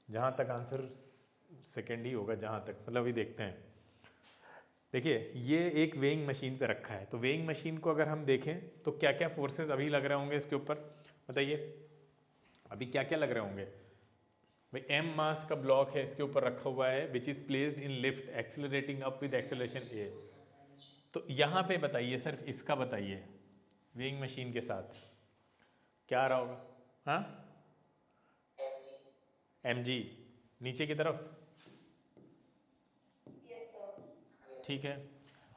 जहाँ तक answer second ही होगा, जहाँ तक मतलब अभी देखते हैं। देखिए ये एक वेइंग मशीन पे रखा है, तो वेइंग मशीन को अगर हम देखें तो क्या क्या फोर्सेस अभी लग रहे होंगे इसके ऊपर, बताइए अभी क्या क्या लग रहे होंगे। भाई एम मास का ब्लॉक है इसके ऊपर रखा हुआ है, which is placed in lift accelerating up with acceleration A. तो यहाँ पे बताइए, सिर्फ इसका बताइए, वेइंग मशीन के साथ क्या आ रहा होगा। हाँ एम जी नीचे की तरफ, ठीक है।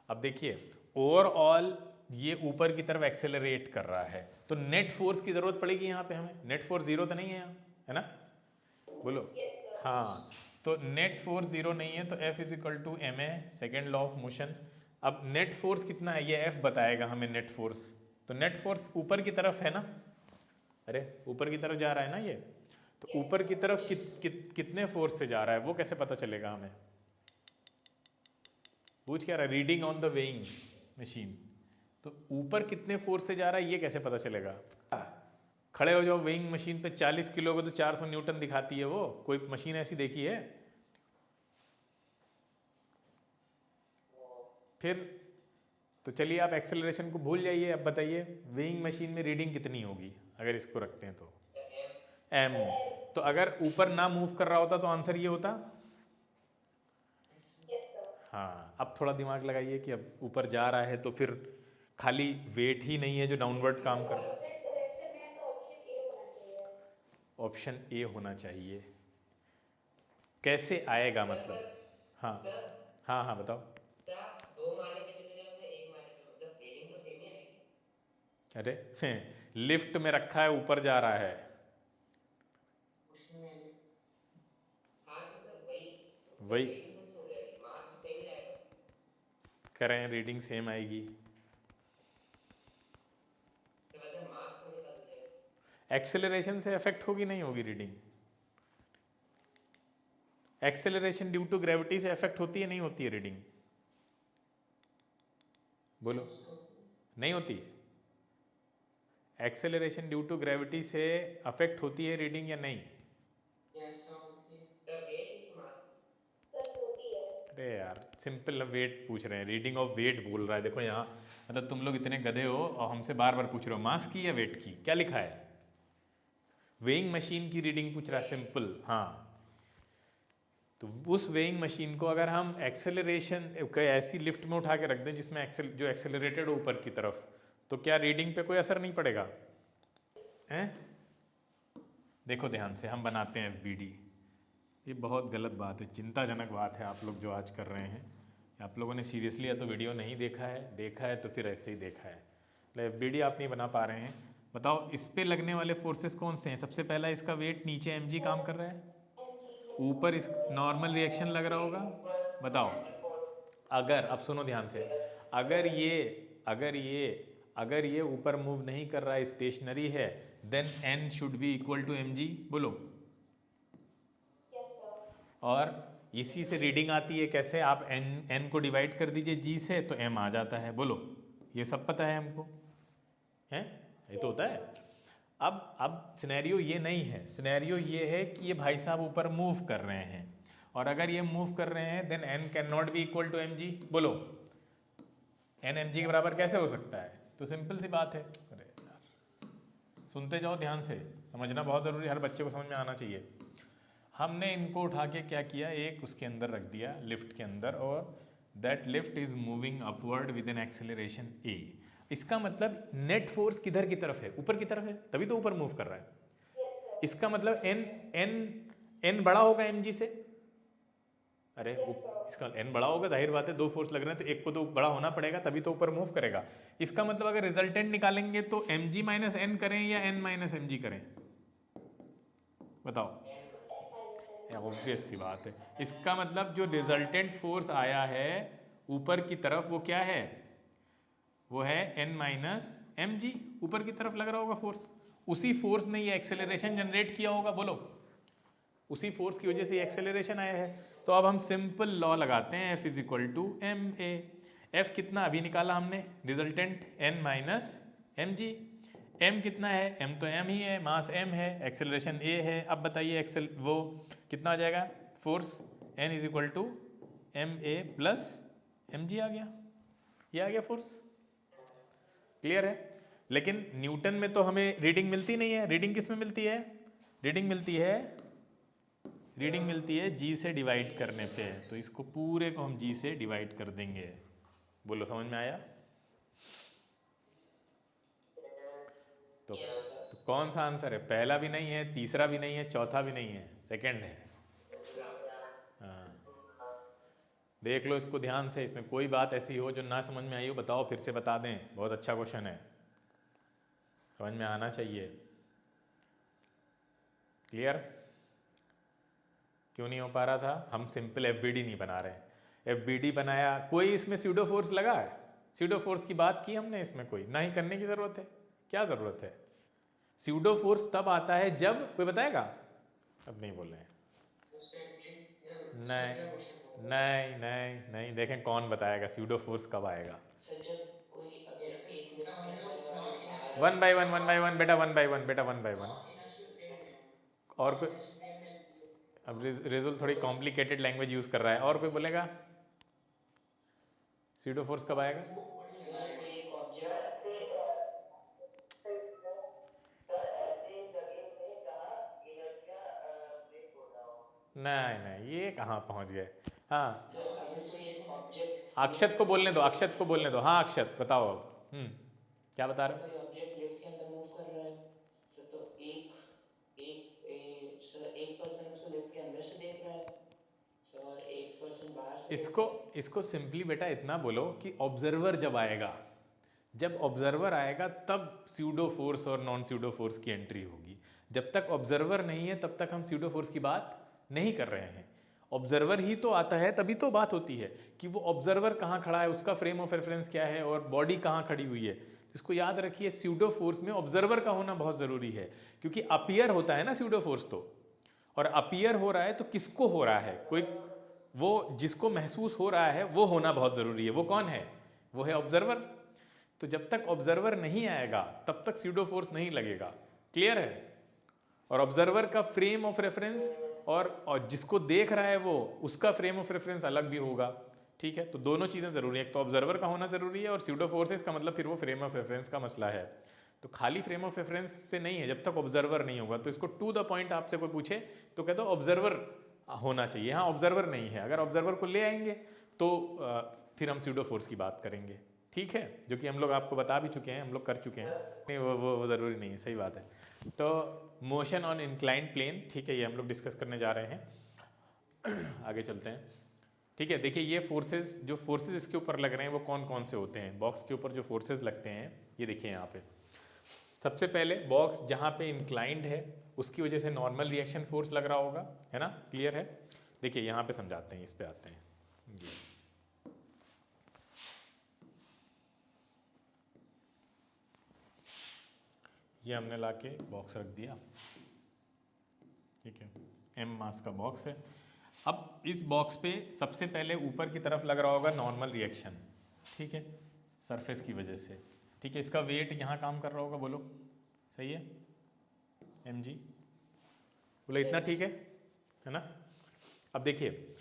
अब देखिए ओवरऑल ये ऊपर की तरफ एक्सेलरेट कर रहा है, तो नेट फोर्स की जरूरत पड़ेगी यहाँ पे हमें। नेट फोर्स जीरो तो नहीं है यहाँ, है ना, बोलो। हाँ तो नेट फोर्स जीरो नहीं है, तो F is equal to M A, second law of motion. अब नेट फोर्स कितना है ये F बताएगा हमें नेट फोर्स, तो नेट फोर्स ऊपर की तरफ है ना, अरे ऊपर की तरफ जा रहा है ना ये, तो ऊपर की तरफ कितने फोर्स से जा रहा है वो कैसे पता चलेगा हमें। पूछ क्या रहा है, reading on the weighing machine, तो ऊपर कितने फोर्स से जा रहा है ये कैसे पता चलेगा। खड़े हो जाओ वेइंग मशीन पे, 40 किलो को तो 400 न्यूटन दिखाती है वो, कोई मशीन ऐसी देखी है। फिर तो चलिए आप एक्सेलरेशन को भूल जाइए, अब बताइए वेइंग मशीन में रीडिंग कितनी होगी अगर इसको रखते हैं तो एम। तो अगर ऊपर ना मूव कर रहा होता तो आंसर ये होता। हाँ अब थोड़ा दिमाग लगाइए कि अब ऊपर जा रहा है तो फिर खाली वेट ही नहीं है जो डाउनवर्ड काम कर रहा है। ऑप्शन ए होना चाहिए, कैसे आएगा मतलब। हाँ सर हाँ हाँ बताओ। दो माले पे चले जाओ या एक माले पे, मतलब रीडिंग तो सेम ही आएगी। अरे लिफ्ट में रखा है ऊपर जा रहा है, उसमें हाँ तो सर वही, तो सेम वही रीडिंग थोड़ी सी हो जाएगी, मास तो सेम ही रहेगा। करें रीडिंग सेम आएगी। तो वैसे मास थोड़ी अलग हो जाएगा। एक्सेलरेशन से अफेक्ट होगी नहीं होगी reading, acceleration due to gravity से अफेक्ट होती है नहीं होती है रीडिंग, बोलो। नहीं होती है, एक्सेलरेशन ड्यू टू ग्रेविटी से अफेक्ट होती है रीडिंग या नहीं। सर वेट की मास की। अरे यार सिंपल वेट पूछ रहे हैं, रीडिंग ऑफ वेट बोल रहा है, देखो यहाँ मतलब तुम लोग इतने गधे हो और हमसे बार बार पूछ रहे हो मास की या वेट की, क्या लिखा है। वेइंग मशीन की रीडिंग पूछ रहा है सिंपल, हाँ। तो उस वेइंग मशीन को अगर हम एक्सेलरेशन ऐसी लिफ्ट में उठा के रख दें जिसमें जो एक्सेलरेटेड हो ऊपर की तरफ, तो क्या रीडिंग पे कोई असर नहीं पड़ेगा, हैं। देखो ध्यान से हम बनाते हैं FBD, ये बहुत गलत बात है, चिंताजनक बात है आप लोग जो आज कर रहे हैं। आप लोगों ने सीरियसली या तो वीडियो नहीं देखा है तो फिर ऐसे ही देखा है, मतलब FBD आप नहीं बना पा रहे हैं। बताओ इस पे लगने वाले फोर्सेस कौन से हैं। सबसे पहला इसका वेट नीचे mg काम कर रहा है, ऊपर इस नॉर्मल रिएक्शन लग रहा होगा। बताओ अगर, अब सुनो ध्यान से, अगर ये अगर ये अगर ये ऊपर मूव नहीं कर रहा है, स्टेशनरी है, then n should be equal to mg, बोलो। और इसी से रीडिंग आती है कैसे, आप n को डिवाइड कर दीजिए g से तो m आ जाता है, बोलो। ये सब पता है हमको, है ये तो होता है। अब सिनेरियो ये नहीं है, सिनेरियो ये है कि ये भाई साहब ऊपर मूव कर रहे हैं, और अगर ये मूव कर रहे हैं then n can not be equal to mg, बोलो। n mg के बराबर कैसे हो सकता है, तो सिंपल सी बात है। अरे यार सुनते जाओ ध्यान से, समझना बहुत ज़रूरी, हर बच्चे को समझ में आना चाहिए। हमने इनको उठा के क्या किया, एक उसके अंदर रख दिया लिफ्ट के अंदर, और that lift is moving upward with an acceleration a। इसका मतलब नेट फोर्स किधर की तरफ है, ऊपर की तरफ है, तभी तो ऊपर मूव कर रहा है। इसका मतलब n बड़ा होगा mg से, अरे इसका n बड़ा होगा, जाहिर बात है, दो फोर्स लग रहे हैं तो एक को तो बड़ा होना पड़ेगा तभी तो ऊपर मूव करेगा। इसका मतलब अगर रिजल्टेंट निकालेंगे तो mg माइनस n करें या n माइनस mg करें, बताओ। ऑब्वियस सी बात है, इसका मतलब जो रिजल्टेंट फोर्स आया है ऊपर की तरफ वो क्या है, वो है n माइनस mg, ऊपर की तरफ लग रहा होगा फोर्स, उसी फोर्स ने ये एक्सेलरेशन जनरेट किया होगा, बोलो। उसी फोर्स की वजह से एक्सेलरेशन आया है। तो अब हम सिंपल लॉ लगाते हैं, F is equal to M A. F कितना अभी निकाला हमने, resultant n minus mg, m कितना है, m तो m ही है, मास m है, एक्सेलरेशन a है। अब बताइए एक्सेल वो कितना आ जाएगा, force n is equal to M A plus M G आ गया, ये आ गया फोर्स। क्लियर है। लेकिन न्यूटन में तो हमें रीडिंग मिलती नहीं है, रीडिंग किस में मिलती है, रीडिंग मिलती है जी से डिवाइड करने पे। तो इसको पूरे को हम जी से डिवाइड कर देंगे। बोलो समझ में आया। तो, तो कौन सा आंसर है, पहला भी नहीं है, तीसरा भी नहीं है, चौथा भी नहीं है, सेकंड है। हाँ, देख लो इसको ध्यान से, इसमें कोई बात ऐसी हो जो ना समझ में आई हो बताओ, फिर से बता दें। बहुत अच्छा क्वेश्चन है, समझ में आना चाहिए। क्लियर। क्यों नहीं हो पा रहा था, हम सिंपल एफबीडी नहीं बना रहे। एफबीडी बनाया, कोई इसमें स्यूडो फोर्स लगा है, स्यूडो फोर्स की बात की हमने इसमें, कोई ना ही करने की ज़रूरत है। क्या ज़रूरत है, स्यूडो फोर्स तब आता है जब, कोई बताएगा, अब नहीं बोल रहे हैं। नहीं नहीं नहीं नहीं, देखें कौन बताएगा स्यूडो फोर्स कब आएगा। वन बाय वन बेटा, वन बाय वन। और कोई, अब रिजुल थोड़ी कॉम्प्लिकेटेड लैंग्वेज यूज कर रहा है, और कोई बोलेगा स्यूडो फोर्स कब आएगा। नहीं नहीं, ये कहाँ पहुँच गए। हाँ, अक्षत को बोलने दो, अक्षत को बोलने दो। हाँ अक्षत बताओ अब। क्या बता रहे हो। कोई ऑब्जेक्ट लिफ्ट के अंदर मूव कर रहा है सर, तो एक एक पर्सन उसको लिफ्ट के अंदर से देख रहा है सर, और एक पर्सन बाहर से इसको सिंपली बेटा इतना बोलो कि ऑब्जर्वर जब आएगा, जब ऑब्जर्वर आएगा तब स्यूडो फोर्स और नॉन स्यूडो फोर्स की एंट्री होगी। जब तक ऑब्जर्वर नहीं है तब तक हम स्यूडो फोर्स की बात नहीं कर रहे हैं। ऑब्जर्वर ही तो आता है तभी तो बात होती है कि वो ऑब्जर्वर कहाँ खड़ा है, उसका फ्रेम ऑफ रेफरेंस क्या है और बॉडी कहाँ खड़ी हुई है। इसको याद रखिए, स्यूडो फोर्स में ऑब्जर्वर का होना बहुत ज़रूरी है, क्योंकि अपीयर होता है ना स्यूडो फोर्स तो, और अपीयर हो रहा है तो किसको हो रहा है, कोई वो जिसको महसूस हो रहा है वो होना बहुत ज़रूरी है। वो कौन है, वो है ऑब्जर्वर। तो जब तक ऑब्जर्वर नहीं आएगा तब तक स्यूडो फोर्स नहीं लगेगा। क्लियर है। और ऑब्जर्वर का फ्रेम ऑफ रेफरेंस और जिसको देख रहा है वो, उसका फ्रेम ऑफ रेफरेंस अलग भी होगा। ठीक है, तो दोनों चीज़ें ज़रूरी है, एक तो ऑब्जर्वर का होना ज़रूरी है और स्यूडो फोर्सेस का मतलब फिर वो फ्रेम ऑफ रेफरेंस का मसला है। तो खाली फ्रेम ऑफ रेफरेंस से नहीं है जब तक ऑब्जर्वर नहीं होगा। तो इसको टू द पॉइंट आपसे कोई पूछे तो कहते हो ऑब्जर्वर होना चाहिए। हाँ, ऑब्जर्वर नहीं है, अगर ऑब्जर्वर को ले आएंगे तो फिर हम स्यूडो फोर्स की बात करेंगे। ठीक है, जो कि हम लोग आपको बता भी चुके हैं, हम लोग कर चुके हैं। नहीं, वो ज़रूरी नहीं है, सही बात है। तो मोशन ऑन इंक्लाइंड प्लेन, ठीक है, ये हम लोग डिस्कस करने जा रहे हैं। आगे चलते हैं। ठीक है, देखिए ये फोर्सेस, जो फोर्सेस इसके ऊपर लग रहे हैं वो कौन कौन से होते हैं। बॉक्स के ऊपर जो फोर्सेस लगते हैं ये देखिए यहाँ पे। सबसे पहले बॉक्स जहाँ पे इंक्लाइंड है उसकी वजह से नॉर्मल रिएक्शन फोर्स लग रहा होगा, है ना। क्लियर है। देखिए यहाँ पे समझाते हैं, इस पे आते हैं। ये हमने लाके बॉक्स रख दिया, ठीक है, एम मास का बॉक्स है। अब इस बॉक्स पे सबसे पहले ऊपर की तरफ लग रहा होगा नॉर्मल रिएक्शन, ठीक है, सरफेस की वजह से। ठीक है, इसका वेट यहाँ काम कर रहा होगा, बोलो सही है, एम जी, बोलो इतना, ठीक है ना। अब देखिए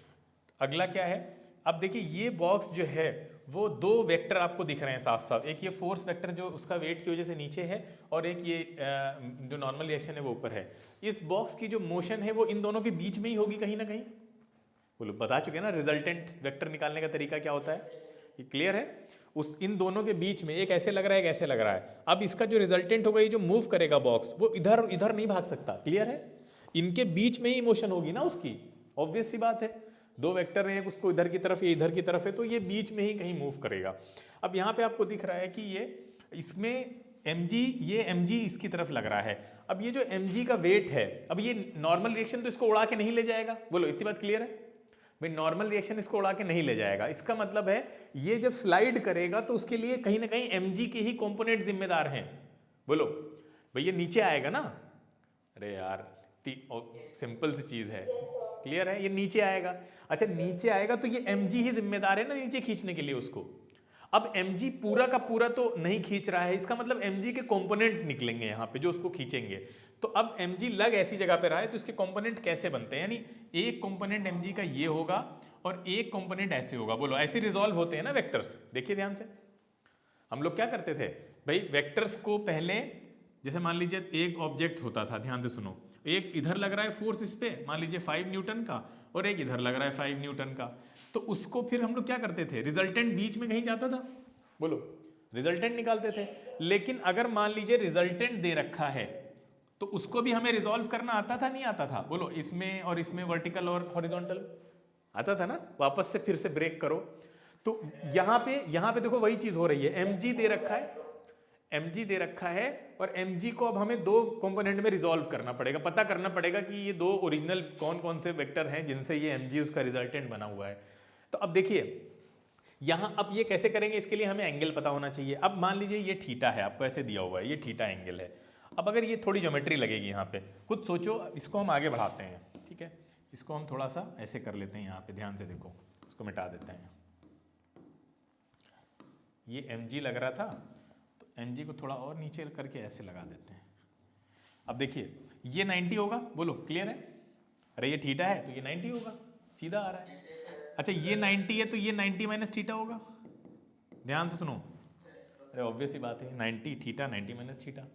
अगला क्या है। अब देखिए ये बॉक्स जो है वो दो वेक्टर आपको दिख रहे हैं साफ साफ। एक ये फोर्स वेक्टर जो उसका वेट की वजह से नीचे है, और एक ये जो नॉर्मल रिएक्शन है वो ऊपर है। इस बॉक्स की जो मोशन है वो इन दोनों के बीच में ही होगी कहीं ना कहीं। बोलो, बता चुके हैं ना रिजल्टेंट वेक्टर निकालने का तरीका क्या होता है, ये क्लियर है। उस इन दोनों के बीच में एक ऐसे लग रहा है, एक ऐसे लग रहा है। अब इसका जो रिजल्टेंट होगा, ये जो मूव करेगा बॉक्स, वो इधर इधर नहीं भाग सकता। क्लियर है, इनके बीच में ही मोशन होगी ना उसकी, ऑब्वियस सी बात है। दो वेक्टर हैं, उसको इधर की तरफ, ये इधर की तरफ है, तो ये बीच में ही कहीं मूव करेगा। अब यहाँ पे आपको दिख रहा है कि ये इसमें mg, ये mg इसकी तरफ लग रहा है। अब ये जो mg का वेट है, अब ये नॉर्मल रिएक्शन तो इसको उड़ा के नहीं ले जाएगा। बोलो इतनी बात क्लियर है भाई, नॉर्मल रिएक्शन इसको उड़ा के नहीं ले जाएगा। इसका मतलब है ये जब स्लाइड करेगा तो उसके लिए कहीं ना कहीं mg के ही कंपोनेंट जिम्मेदार हैं। बोलो भाई, ये नीचे आएगा ना, अरे यार सिंपल सी चीज है, क्लियर है, ये नीचे आएगा। अच्छा नीचे आएगा तो ये mg ही जिम्मेदार है ना नीचे खींचने के लिए उसको। अब mg पूरा का पूरा तो नहीं खींच रहा है, इसका मतलब mg के कंपोनेंट निकलेंगे यहाँ पे जो उसको खींचेंगे। तो अब mg लग ऐसी जगह पे रहा है तो इसके कंपोनेंट कैसे बनते हैं, यानी एक कंपोनेंट mg का ये होगा और एक कंपोनेंट ऐसे होगा। बोलो ऐसे रिजॉल्व होते हैं ना वेक्टर्स। देखिए ध्यान से, हम लोग क्या करते थे भाई, वेक्टर्स को पहले जैसे मान लीजिए एक ऑब्जेक्ट होता था, ध्यान से सुनो, एक इधर लग रहा है फोर्स इस पे, मान लीजिए 5 न्यूटन का, और एक इधर लग रहा है 5 न्यूटन का। तो उसको फिर हम लोग क्या करते थे, रिजल्टेंट बीच में कहीं जाता था, बोलो रिजल्टेंट निकालते थे। लेकिन अगर मान लीजिए रिजल्टेंट दे रखा है तो उसको भी हमें रिजॉल्व करना आता था नहीं आता था, बोलो इसमें और इसमें वर्टिकल और हॉरिजॉन्टल आता था ना। वापस से फिर से ब्रेक करो तो यहाँ पे देखो वही चीज हो रही है, mg दे रखा है, mg दे रखा है और mg को अब हमें दो कंपोनेंट में रिजॉल्व करना पड़ेगा, पता करना पड़ेगा कि ये दो ओरिजिनल कौन कौन से वेक्टर हैं जिनसे ये mg उसका रिजल्टेंट बना हुआ है। तो अब देखिए यहाँ अब ये कैसे करेंगे, इसके लिए हमें एंगल पता होना चाहिए। अब मान लीजिए ये थीटा है, आपको ऐसे दिया हुआ है, ये थीटा एंगल है। अब अगर ये थोड़ी ज्योमेट्री लगेगी यहाँ पे, खुद सोचो, इसको हम आगे बढ़ाते हैं, ठीक है, इसको हम थोड़ा सा ऐसे कर लेते हैं, यहाँ पे ध्यान से देखो, इसको मिटा देते हैं। ये mg लग रहा था तो mg को थोड़ा और नीचे करके ऐसे लगा देते हैं। अब देखिए ये 90 होगा, बोलो क्लियर है, अरे ये थीटा है तो ये 90 होगा, सीधा आ रहा है। अच्छा ये 90 है तो ये 90 माइनस थीटा होगा, ध्यान से सुनो, अरे ऑब्वियस ही बात है, 90 थीटा 90 माइनस थीटा।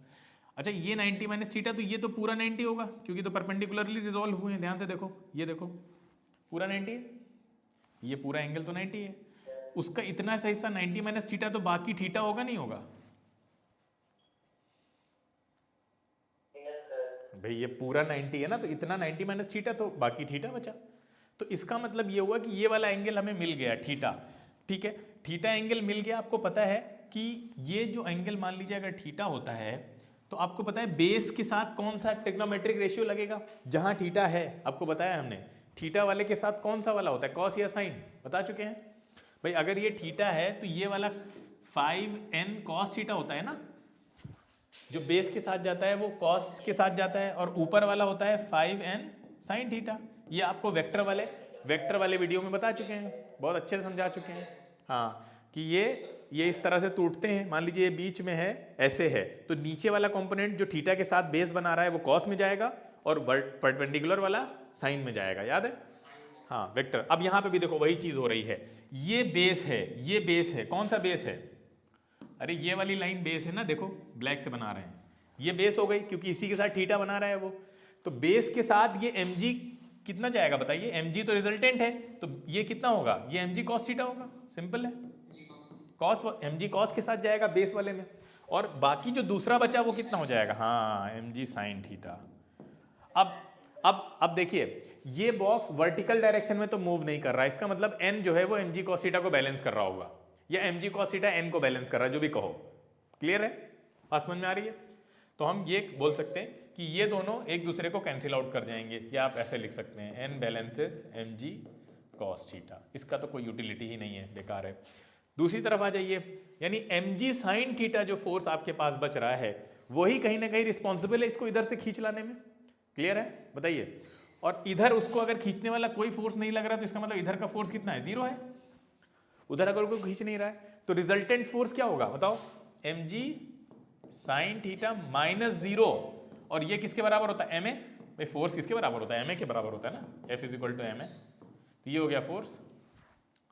अच्छा ये 90 माइनस थीटा तो ये तो पूरा 90 होगा क्योंकि तो परपेंडिकुलरली रिजॉल्व हुए हैं, ध्यान से देखो, ये देखो पूरा 90 है, ये पूरा एंगल तो 90 है, उसका इतना सा हिस्सा 90 माइनस थीटा तो बाकी थीटा होगा नहीं होगा भाई, ये पूरा 90 है ना, तो इतना 90 माइनस थीटा तो बाकी थीटा बचा। तो इसका मतलब ये हुआ कि ये वाला एंगल हमें मिल गया थीटा, ठीक है, थीटा एंगल मिल गया। आपको पता है कि ये जो एंगल मान लीजिए अगर थीटा होता है तो आपको पता है बेस के साथ कौन सा ट्रिग्नोमेट्रिक रेशियो लगेगा, जहां थीटा है आपको बताया हमने, थीटा वाले के साथ कौन सा वाला होता है, कॉस या साइन, बता चुके हैं भाई। अगर ये थीटा है तो ये वाला 5n कॉस थीटा होता है ना, जो बेस के साथ जाता है वो कॉस के साथ जाता है, और ऊपर वाला होता है 5n साइन थीटा। ये आपको वेक्टर वाले वीडियो में बता चुके हैं, बहुत अच्छे से समझा चुके हैं, हाँ, कि ये इस तरह से टूटते हैं। मान लीजिए ये बीच में है, ऐसे है, तो नीचे वाला कंपोनेंट जो थीटा के साथ बेस बना रहा है वो कॉस में जाएगा और परपेंडिकुलर वाला साइन में जाएगा, याद है, हाँ वेक्टर। अब यहाँ पे भी देखो वही चीज हो रही है, ये बेस है, ये बेस है, कौन सा बेस है, अरे ये वाली लाइन बेस है ना, देखो ब्लैक से बना रहे हैं, ये बेस हो गई क्योंकि इसी के साथ थीटा बना रहा है वो। तो बेस के साथ ये mg कितना जाएगा बताइए, mg तो रिजल्टेंट है, तो ये कितना होगा, ये mg cos थीटा होगा, सिंपल है, cos mg cos के साथ जाएगा बेस वाले में, और बाकी जो दूसरा बचा वो कितना हो जाएगा, हाँ mg sin थीटा। अब देखिए ये बॉक्स वर्टिकल डायरेक्शन में तो मूव नहीं कर रहा है, इसका मतलब n जो है वो mg cos थीटा को बैलेंस कर रहा होगा, या mg cos थीटा n को बैलेंस कर रहा है, जो भी कहो, क्लियर है, बात समझ में आ रही है। तो हम ये बोल सकते हैं कि ये दोनों एक दूसरे को कैंसिल आउट कर जाएंगे, या आप ऐसे लिख सकते हैं n balances mg cos theta, इसका तो कोई यूटिलिटी ही नहीं है, बेकार है। दूसरी तरफ आ जाइए, यानी mg sin थीटा जो फोर्स आपके पास बच रहा है वही कहीं ना कहीं रिस्पॉन्सिबल है इसको इधर से खींच लाने में, क्लियर है, बताइए। और इधर उसको अगर खींचने वाला कोई फोर्स नहीं लग रहा तो इसका मतलब इधर का फोर्स कितना है, 0 है, उधर अगर कोई खींच नहीं रहा है तो रिजल्टेंट फोर्स क्या होगा बताओ, mg sin थीटा माइनस 0, और ये किसके बराबर होता है, ma, भाई फोर्स किसके बराबर होता है, ma के बराबर होता है ना, F is equal to ma, तो ये हो गया फोर्स।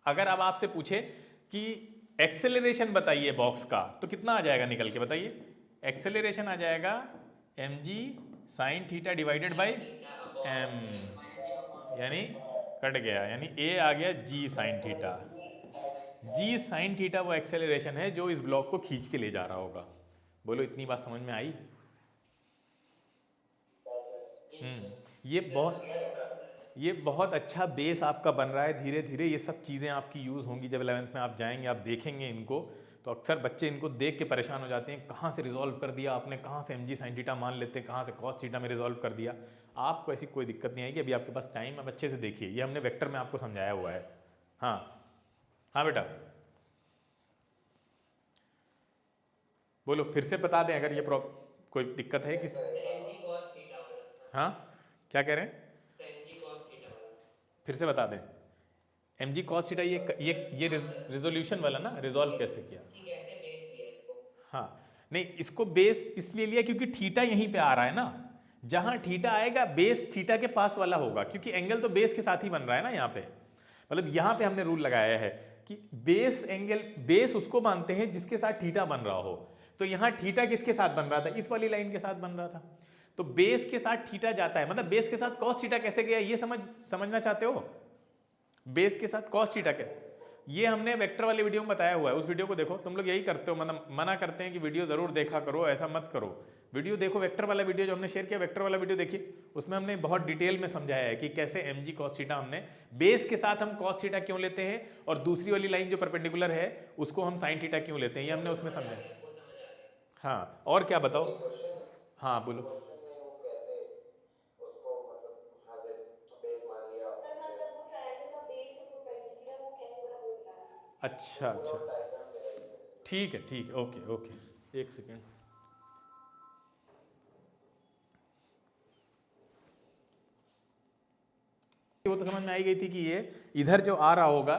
अगर अब आपसे पूछे कि एक्सेलरेशन बताइए बॉक्स का, तो कितना आ जाएगा निकल के बताइए, एक्सेलरेशन आ जाएगा mg sin theta divided by m, यानी कट गया, यानी a आ गया g sin theta, g sin theta वो एक्सेलरेशन है जो इस ब्लॉक को खींच के ले जा रहा होगा। बोलो इतनी बात समझ में आई। ये बहुत अच्छा बेस आपका बन रहा है, धीरे धीरे ये सब चीज़ें आपकी यूज़ होंगी, जब 11th में आप जाएंगे आप देखेंगे इनको, तो अक्सर बच्चे इनको देख के परेशान हो जाते हैं, कहाँ से रिजॉल्व कर दिया आपने, कहाँ से mg sin थीटा मान लेते हैं, कहाँ से cos थीटा में रिजॉल्व कर दिया। आपको ऐसी कोई दिक्कत नहीं आएगी, अभी आपके पास टाइम, अब अच्छे से देखिए, ये हमने वेक्टर में आपको समझाया हुआ है। हाँ हाँ बेटा बोलो, फिर से बता दें अगर ये कोई दिक्कत है किस, mg cos थीटा वाला, हाँ क्या कह रहे हैं, तो mg cos थीटा वाला, फिर से बता दें, mg cos थीटा, ये रिजोल्यूशन वाला ना, रिजॉल्व कैसे किया? ठीक है, ऐसे बेस लिया इसको। हाँ नहीं, इसको बेस इसलिए लिया क्योंकि थीटा यहीं पे आ रहा है ना, जहां थीटा आएगा बेस थीटा के पास वाला होगा, क्योंकि एंगल तो बेस के साथ ही बन रहा है ना यहाँ पे। मतलब यहाँ पे हमने रूल लगाया है कि बेस एंगल, बेस उसको मानते हैं जिसके साथ थीटा बन रहा हो। तो यहाँ थीटा किसके साथ बन रहा था? इस वाली लाइन के साथ बन रहा था। तो बेस के साथ थीटा जाता है, मतलब बेस के साथ कॉस थीटा कैसे गया, ये समझना चाहते हो? बेस के साथ कॉस थीटा कैसे, ये हमने वेक्टर वाले वीडियो में बताया हुआ है, उस वीडियो को देखो। तुम लोग यही करते हो, मतलब मना करते हैं कि वीडियो जरूर देखा करो, ऐसा मत करो। वीडियो देखो, वेक्टर वाला वीडियो जो हमने शेयर किया, वेक्टर वाला वीडियो देखिए, उसमें हमने बहुत डिटेल में समझाया है कि कैसे mg cos थीटा हमने बेस के साथ हम cos थीटा क्यों लेते हैं, और दूसरी वाली लाइन जो परपेंडिकुलर है उसको हम sin थीटा क्यों लेते हैं, ये हमने उसमें समझाया। हाँ और क्या बताओ? हाँ बोलो। अच्छा अच्छा, ठीक है ठीक है, ओके ओके, एक सेकेंड। वो तो समझ में आई गई थी कि ये इधर जो आ रहा होगा,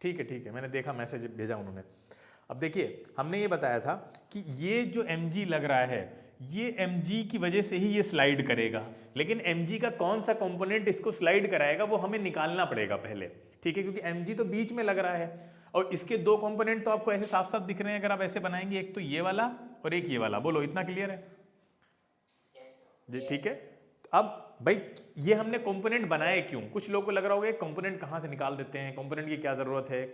ठीक है, मैंने देखा मैसेज भेजा उन्होंने। अब देखिए हमने ये बताया था कि ये जो mg लग रहा है, ये mg की वजह से ही ये स्लाइड करेगा, लेकिन mg का कौन सा कंपोनेंट इसको स्लाइड कराएगा वो हमें निकालना पड़ेगा पहले, ठीक है, क्योंकि mg तो बीच में लग रहा है और इसके दो कंपोनेंट तो आपको ऐसे साफ साफ दिख रहे हैं अगर आप ऐसे बनाएंगे, एक तो ये वाला और एक ये वाला। बोलो इतना क्लियर है जी? ठीक है। अब भाई ये हमने कंपोनेंट बनाए क्यों? कुछ लोगों को लग रहा होगा कंपोनेंट कहां से निकाल देते हैं, कंपोनेंट की क्या जरूरत है?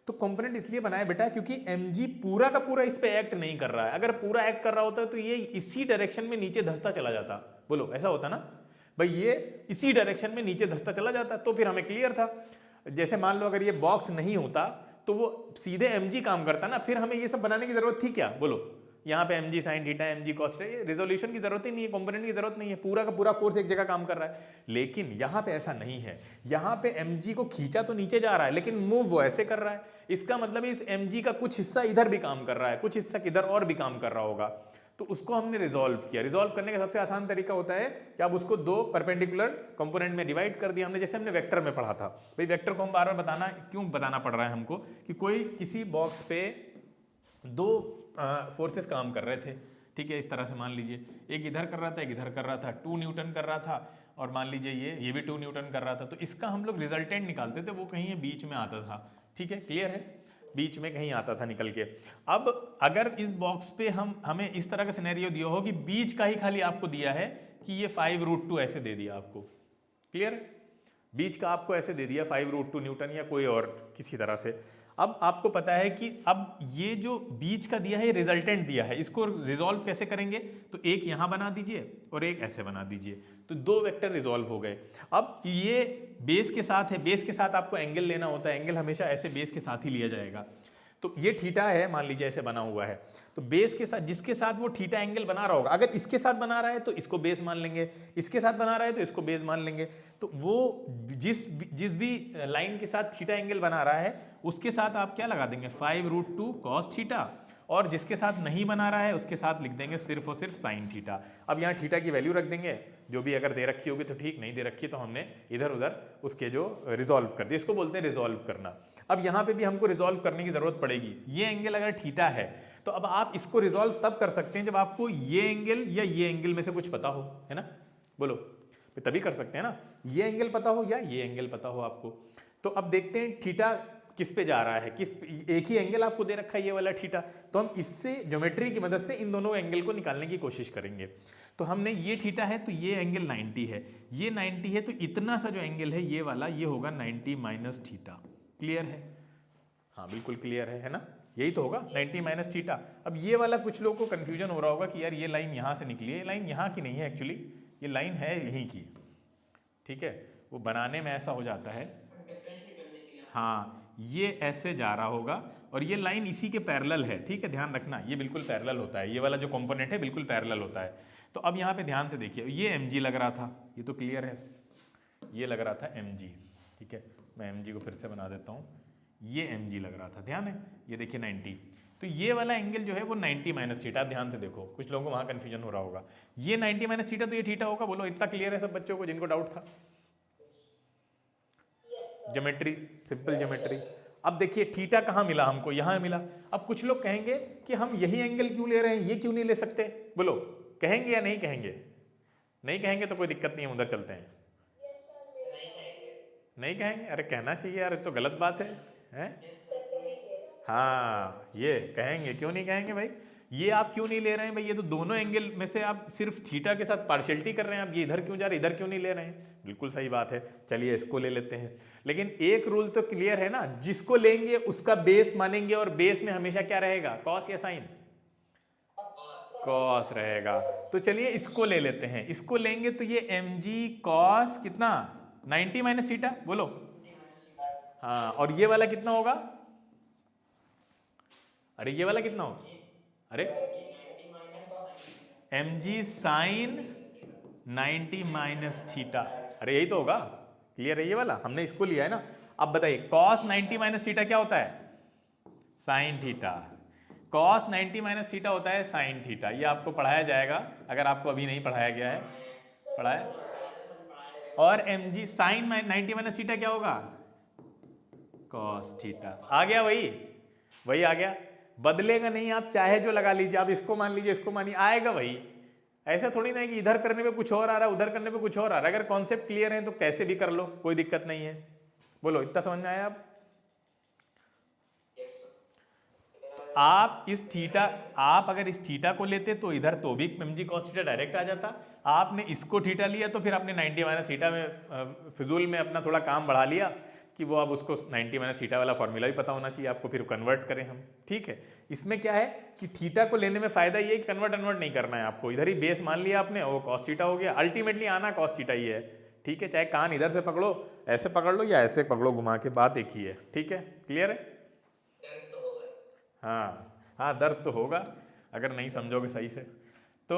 तो कंपोनेंट इसलिए बनाया बेटा क्योंकि mg पूरा का पूरा इस पे एक्ट नहीं कर रहा है। अगर पूरा एक्ट कर रहा होता तो ये इसी डायरेक्शन में नीचे धंसता चला जाता। बोलो ऐसा होता ना भाई, ये इसी डायरेक्शन में नीचे धंसता चला जाता, तो फिर हमें क्लियर था। जैसे मान लो अगर ये बॉक्स नहीं होता तो वो सीधे mg काम करता ना, फिर हमें ये सब बनाने की जरूरत थी क्या? बोलो यहाँ पे mg sin theta, mg cos theta, ये रिजोल्यूशन की जरूरत ही नहीं है, कंपोनेंट की जरूरत नहीं है, पूरा का पूरा फोर्स एक जगह काम कर रहा है। लेकिन यहाँ पे ऐसा नहीं है, यहाँ पे mg को खींचा तो नीचे जा रहा है लेकिन मूव वो ऐसे कर रहा है। इसका मतलब इस mg का कुछ हिस्सा इधर भी काम कर रहा है, कुछ हिस्सा किधर और भी काम कर रहा होगा, तो उसको हमने रिजॉल्व किया। रिजॉल्व करने का सबसे आसान तरीका होता है कि आप उसको दो परपेंडिकुलर कंपोनेंट में डिवाइड कर दिया हमने, जैसे हमने वेक्टर में पढ़ा था। भाई वेक्टर को हम बार बार बताना क्यों बताना पड़ रहा है हमको, कि कोई किसी बॉक्स पे दो फोर्सेस काम कर रहे थे, ठीक है, इस तरह से मान लीजिए एक इधर कर रहा था एक इधर कर रहा था, 2 न्यूटन कर रहा था, और मान लीजिए ये भी 2 न्यूटन कर रहा था। तो इसका हम लोग रिजल्टेंट निकालते थे, वो कहीं बीच में आता था, ठीक है, क्लियर है, बीच में कहीं आता था निकल के। अब अगर इस बॉक्स पे हमें इस तरह का सिनेरियो दिया हो कि बीच का ही खाली आपको दिया है कि ये 5√2 ऐसे दे दिया आपको, क्लियर है, बीच का आपको ऐसे दे दिया 5√2 न्यूटन या कोई और किसी तरह से। अब आपको पता है कि अब ये जो बीच का दिया है रिजल्टेंट दिया है, इसको रिजॉल्व कैसे करेंगे? तो एक यहां बना दीजिए और एक ऐसे बना दीजिए, तो दो वेक्टर रिजॉल्व हो गए। अब ये बेस के साथ है, बेस के साथ आपको एंगल लेना होता है, एंगल हमेशा ऐसे बेस के साथ ही लिया जाएगा। तो ये थीटा है, मान लीजिए ऐसे बना हुआ है, तो बेस के साथ जिसके साथ वो थीटा एंगल बना रहा होगा, अगर इसके साथ बना रहा है तो इसको बेस मान लेंगे, इसके साथ बना रहा है तो इसको बेस मान लेंगे। तो वो जिस भी लाइन के साथ थीटा एंगल बना रहा है उसके साथ आप क्या लगा देंगे, 5√2 cos थीटा, और जिसके साथ नहीं बना रहा है उसके साथ लिख देंगे सिर्फ और सिर्फ साइन थीटा। अब यहाँ थीटा की वैल्यू रख देंगे, जो भी अगर दे रखी होगी तो ठीक, नहीं दे रखी तो हमने इधर उधर उसके जो रिजॉल्व कर दिया, इसको बोलते हैं रिजॉल्व करना। अब यहाँ पे भी हमको रिजॉल्व करने की जरूरत पड़ेगी। ये एंगल अगर थीटा है तो अब आप इसको रिजॉल्व तब कर सकते हैं जब आपको ये एंगल या ये एंगल में से कुछ पता हो, है ना, बोलो, तभी कर सकते हैं ना, ये एंगल पता हो या ये एंगल पता हो आपको। तो अब देखते हैं थीटा किस पे जा रहा है, किस एक ही एंगल आपको दे रखा है ये वाला थीटा, तो हम इससे ज्योमेट्री की मदद से इन दोनों एंगल को निकालने की कोशिश करेंगे। तो हमने ये थीटा है तो ये एंगल 90 है, ये 90 है, तो इतना सा जो एंगल है ये वाला, ये होगा 90 माइनस थीटा। क्लियर है? हाँ बिल्कुल क्लियर है ना, यही तो होगा 90 माइनस थीटा। अब ये वाला कुछ लोगों को कंफ्यूजन हो रहा होगा कि यार ये लाइन यहाँ से निकली है, ये लाइन यहाँ की नहीं है, एक्चुअली ये लाइन है यहीं की, ठीक है, वो बनाने में ऐसा हो जाता है, हाँ ये ऐसे जा रहा होगा और ये लाइन इसी के पैरेलल है, ठीक है, ध्यान रखना ये बिल्कुल पैरेलल होता है, ये वाला जो कंपोनेंट है बिल्कुल पैरेलल होता है। तो अब यहाँ पे ध्यान से देखिए, ये mg लग रहा था, ये तो क्लियर है, ये लग रहा था mg, ठीक है, मैं mg को फिर से बना देता हूँ, ये mg लग रहा था, ध्यान है, ये देखिए 90, तो ये वाला एंगल जो है वो 90 माइनस थीटा। आप ध्यान से देखो, कुछ लोगों को वहाँ कन्फ्यूजन हो रहा होगा, ये 90 माइनस थीटा तो ये थीटा होगा। बोलो इतना क्लियर है सब बच्चों को जिनको डाउट था? Geometry, simple geometry. अब देखिए थीटा कहाँ मिला हमको, यहाँ मिला। अब कुछ लोग कहेंगे कि हम यही एंगल क्यों ले रहे हैं, ये क्यों नहीं ले सकते? बोलो कहेंगे या नहीं कहेंगे? नहीं कहेंगे तो कोई दिक्कत नहीं है, उधर चलते हैं। नहीं कहेंगे। नहीं कहेंगे? अरे कहना चाहिए यार, ये तो गलत बात है, हैं? Yes, sir, please. हाँ ये कहेंगे, क्यों नहीं कहेंगे भाई? ये आप क्यों नहीं ले रहे हैं भाई? ये तो दोनों एंगल में से आप सिर्फ थीटा के साथ पार्शियलिटी कर रहे हैं, आप ये इधर क्यों जा रहे हैं, इधर क्यों नहीं ले रहे हैं? बिल्कुल सही बात है, चलिए इसको ले लेते हैं। लेकिन एक रूल तो क्लियर है ना, जिसको लेंगे उसका बेस मानेंगे, और बेस में हमेशा क्या रहेगा, कॉस या साइन? कॉस रहेगा। तो चलिए इसको ले लेते हैं, इसको लेंगे तो ये एम जी कॉस कितना, 90 माइनस थीटा, बोलो। हाँ, और ये वाला कितना होगा? अरे ये वाला कितना होगा? अरे M G sine 90 minus theta, अरे यही तो होगा। क्लियर है ये वाला, हमने इसको लिया है ना। अब बताइए कॉस 90 माइनस थीटा क्या होता है? Sine theta. Cos 90 minus theta होता है साइन थीटा। ये आपको पढ़ाया जाएगा, अगर आपको अभी नहीं पढ़ाया गया है, पढ़ाया। और M G sine 90 minus theta क्या होगा? Cos theta. आ गया वही, वही आ गया, बदलेगा नहीं। आप चाहे जो लगा लीजिए, आप इसको मान लीजिए, इसको मानिए, आएगा वही। ऐसा थोड़ी ना है कि इधर करने पे कुछ और आ रहा है, उधर करने पे कुछ और आ रहा है। अगर कॉन्सेप्ट क्लियर है तो कैसे भी कर लो, कोई दिक्कत नहीं है। बोलो इतना समझ में आया? आप इस थीटा, आप अगर इस थीटा को लेते तो इधर तो भी M G cos theta direct आ जाता। आपने इसको थीटा लिया तो फिर आपने 90 माइनस थीटा में फिजूल में अपना थोड़ा काम बढ़ा लिया कि वो अब उसको 90 माइनस थीटा वाला फॉर्मूला भी पता होना चाहिए आपको, फिर कन्वर्ट करें हम। ठीक है, इसमें क्या है कि थीटा को लेने में फायदा ये है कि कन्वर्ट नहीं करना है आपको, इधर ही बेस मान लिया आपने, वो कॉस थीटा हो गया। अल्टीमेटली आना कॉस थीटा ही है। ठीक है, चाहे कान इधर से पकड़ो, ऐसे पकड़ लो, या ऐसे पकड़ो घुमा के, बात एक ही है। ठीक है, क्लियर है? दर्द तो होगा। हाँ हाँ, दर्द तो होगा अगर नहीं समझोगे सही से तो।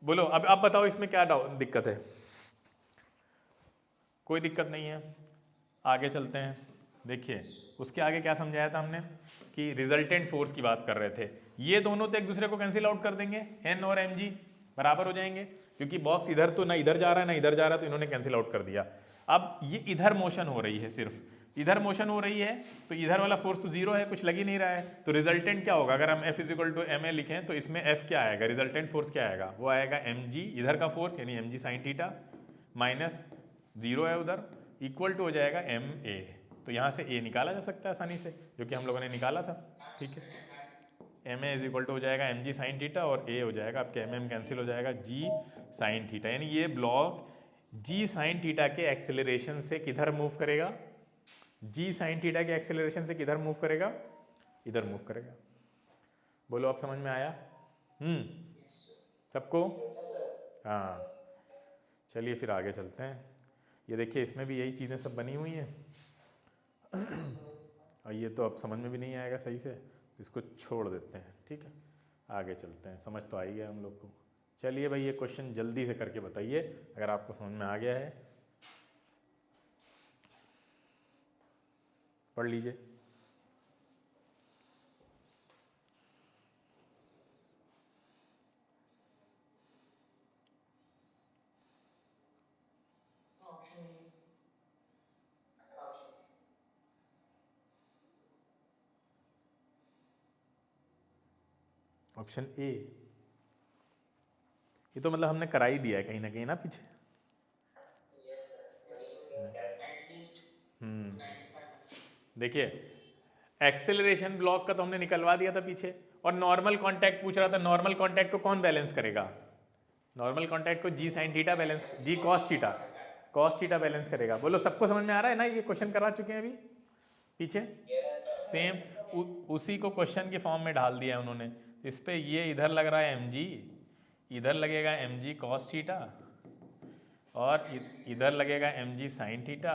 बोलो अब आप बताओ इसमें क्या दिक्कत है? कोई दिक्कत नहीं है, आगे चलते हैं। देखिए उसके आगे क्या समझाया था हमने कि रिजल्टेंट फोर्स की बात कर रहे थे। ये दोनों तो एक दूसरे को कैंसिल आउट कर देंगे, एन और एम जी बराबर हो जाएंगे, क्योंकि बॉक्स इधर तो ना इधर जा रहा है ना इधर जा रहा है, तो इन्होंने कैंसिल आउट कर दिया। अब ये इधर मोशन हो रही है, सिर्फ इधर मोशन हो रही है, तो इधर वाला फोर्स तो जीरो है, कुछ लग ही नहीं रहा है। तो रिजल्टेंट क्या होगा? अगर हम F is equal to M A लिखें तो इसमें F क्या आएगा, रिजल्टेंट फोर्स क्या आएगा? वो आएगा एम जी, इधर का फोर्स यानी M G sine theta, minus zero है उधर, इक्वल टू हो जाएगा एम ए। तो यहाँ से ए निकाला जा सकता है आसानी से, जो कि हम लोगों ने निकाला था। ठीक है, M A is equal to हो जाएगा एम जी साइन थीटा, और ए हो जाएगा आपके एम एम कैंसिल हो जाएगा जी साइन थीटा। यानी ये ब्लॉक जी साइन थीटा के एक्सेलरेशन से किधर मूव करेगा? जी साइन थीटा के एक्सेलरेशन से किधर मूव करेगा? इधर मूव करेगा। बोलो अब समझ में आया? सबको? हाँ, चलिए फिर आगे चलते हैं। ये देखिए इसमें भी यही चीज़ें सब बनी हुई हैं और ये तो अब समझ में भी नहीं आएगा सही से, तो इसको छोड़ देते हैं। ठीक है, आगे चलते हैं। समझ तो आ ही गया हम लोग को। चलिए भाई ये क्वेश्चन जल्दी से करके बताइए अगर आपको समझ में आ गया है, पढ़ लीजिए। ऑप्शन ए, ये तो मतलब हमने करा ही दिया है कहीं ना पीछे। देखिए एक्सेलरेशन ब्लॉक का तो हमने निकलवा दिया था पीछे, और नॉर्मल कांटेक्ट पूछ रहा था। नॉर्मल कांटेक्ट को कौन बैलेंस करेगा? नॉर्मल कांटेक्ट को जी साइन थीटा बैलेंस, जी कॉस थीटा बैलेंस करेगा। बोलो सबको समझ में आ रहा है ना? ये क्वेश्चन करा चुके हैं अभी पीछे, सेम उसी को क्वेश्चन के फॉर्म में डाल दिया है उन्होंने। इस पे ये इधर लग रहा है एम जी, इधर लगेगा एम जी कॉस थीटा, और इधर लगेगा एम जी साइन थीटा,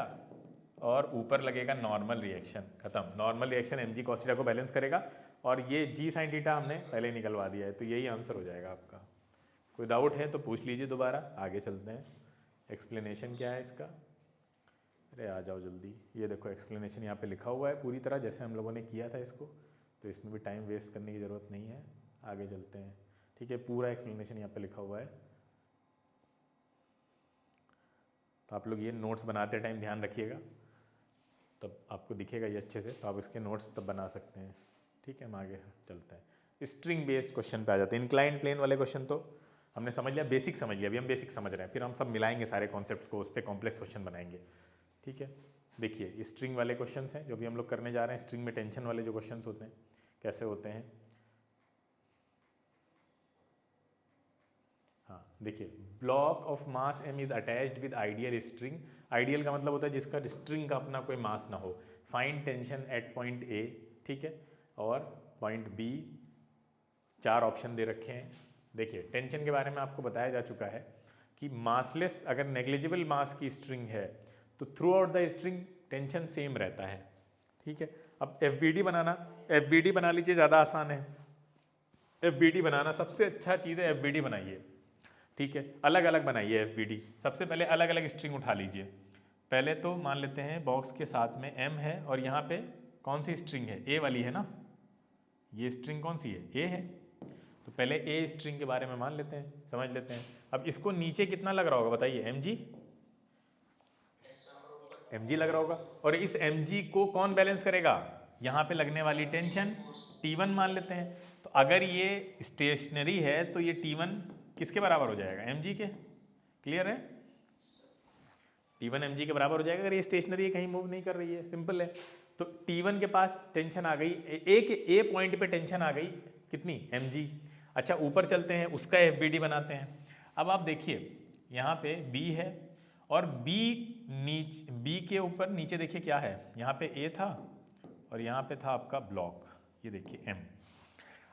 और ऊपर लगेगा नॉर्मल रिएक्शन। खत्म, normal reaction M G cos theta को बैलेंस करेगा, और ये जी साइन थीटा हमने पहले निकलवा दिया है, तो यही आंसर हो जाएगा आपका। कोई डाउट है तो पूछ लीजिए दोबारा, आगे चलते हैं। एक्सप्लेनेशन क्या है इसका? अरे आ जाओ जल्दी। ये देखो एक्सप्लेनेशन यहाँ पे लिखा हुआ है पूरी तरह जैसे हम लोगों ने किया था इसको, तो इसमें भी टाइम वेस्ट करने की ज़रूरत नहीं है। आगे चलते हैं। ठीक है, पूरा एक्सप्लेनेशन यहाँ पे लिखा हुआ है, तो आप लोग ये नोट्स बनाते टाइम ध्यान रखिएगा तब आपको दिखेगा ये अच्छे से, तो आप इसके नोट्स तब बना सकते हैं। ठीक है, हम आगे चलते हैं। स्ट्रिंग बेस्ड क्वेश्चन पे आ जाते हैं। इंक्लाइन प्लेन वाले क्वेश्चन तो हमने समझ लिया, बेसिक समझ लिया, अभी हम बेसिक समझ रहे हैं, फिर हम सब मिलाएंगे सारे कॉन्सेप्ट्स को, उस पर कॉम्प्लेक्स क्वेश्चन बनाएंगे। ठीक है, देखिए स्ट्रिंग वाले क्वेश्चन हैं जो भी हम लोग करने जा रहे हैं। स्ट्रिंग में टेंशन वाले जो क्वेश्चन होते हैं कैसे होते हैं। हाँ देखिए, block of mass m is attached with ideal string. Ideal का मतलब होता है जिसका स्ट्रिंग का अपना कोई मास ना हो। Find tension eight point A, ठीक है, और पॉइंट B। 4 ऑप्शन दे रखे हैं। देखिए टेंशन के बारे में आपको बताया जा चुका है कि मासलेस अगर नेग्लिजिबल मास की स्ट्रिंग है तो through out the string tension same रहता है। ठीक है, अब FBD बनाना, FBD बना लीजिए, ज़्यादा आसान है। FBD बनाना सबसे अच्छा चीज़ है, FBD बनाइए। ठीक है, अलग अलग बनाइए FBD। सबसे पहले अलग अलग स्ट्रिंग उठा लीजिए। पहले तो मान लेते हैं बॉक्स के साथ में M है और यहाँ पे कौन सी स्ट्रिंग है, A वाली है ना। ये स्ट्रिंग कौन सी है, A है। तो पहले A स्ट्रिंग के बारे में मान लेते हैं, समझ लेते हैं। अब इसको नीचे कितना लग रहा होगा बताइए, mg लग रहा होगा। और इस mg को कौन बैलेंस करेगा, यहाँ पे लगने वाली टेंशन T1 मान लेते हैं। तो अगर ये स्टेशनरी है तो ये T1 किसके बराबर हो जाएगा, mg के। क्लियर है, T1 mg के बराबर हो जाएगा अगर ये स्टेशनरी है, कहीं मूव नहीं कर रही है, सिंपल है। तो T1 के पास टेंशन आ गई, ए पॉइंट पे टेंशन आ गई कितनी, mg। अच्छा ऊपर चलते हैं, उसका FBD बनाते हैं। अब आप देखिए यहाँ पे B है और B के ऊपर नीचे देखिए क्या है, यहाँ पे A था और यहाँ पे था आपका ब्लॉक, ये देखिए M।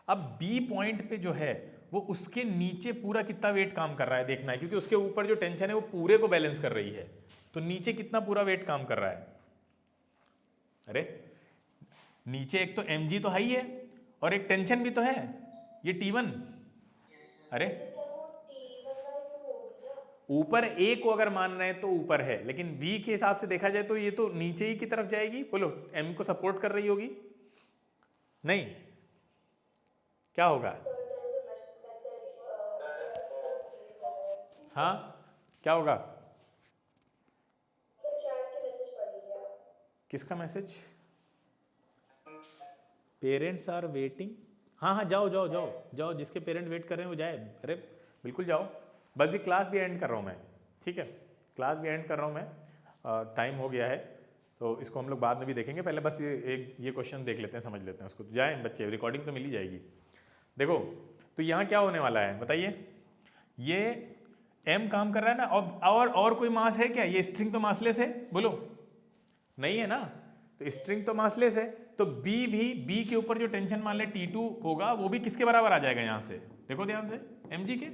अब B पॉइंट पे जो है वो उसके नीचे पूरा कितना वेट काम कर रहा है देखना है, क्योंकि उसके ऊपर जो टेंशन है वो पूरे को बैलेंस कर रही है। तो नीचे कितना पूरा वेट काम कर रहा है, अरे नीचे एक तो mg तो हाई है और एक टेंशन भी तो है, ये T1। अरे ऊपर A को अगर मान रहे हैं तो ऊपर है, लेकिन B के हिसाब से देखा जाए तो ये तो नीचे ही की तरफ जाएगी। बोलो M को सपोर्ट कर रही होगी, नहीं, क्या होगा, हाँ क्या होगा, किसका मैसेज, पेरेंट्स आर वेटिंग। हाँ हाँ जाओ जाओ जाओ जाओ, जिसके पेरेंट वेट कर रहे हैं वो जाए। अरे बिल्कुल जाओ, बस भी क्लास भी एंड कर रहा हूँ मैं। ठीक है, क्लास भी एंड कर रहा हूँ मैं, टाइम हो गया है, तो इसको हम लोग बाद में भी देखेंगे। पहले बस ये क्वेश्चन देख लेते हैं, समझ लेते हैं उसको। तो जाएँ बच्चे, रिकॉर्डिंग तो मिल ही जाएगी। देखो तो यहाँ क्या होने वाला है बताइए, ये M काम कर रहा है ना, और कोई मास है क्या, ये स्ट्रिंग तो मासलेस है, बोलो नहीं है ना, तो स्ट्रिंग तो मासलेस है। तो B के ऊपर जो टेंशन मान ले T2 होगा वो भी किसके बराबर आ जाएगा, यहाँ से देखो ध्यान से, mg के।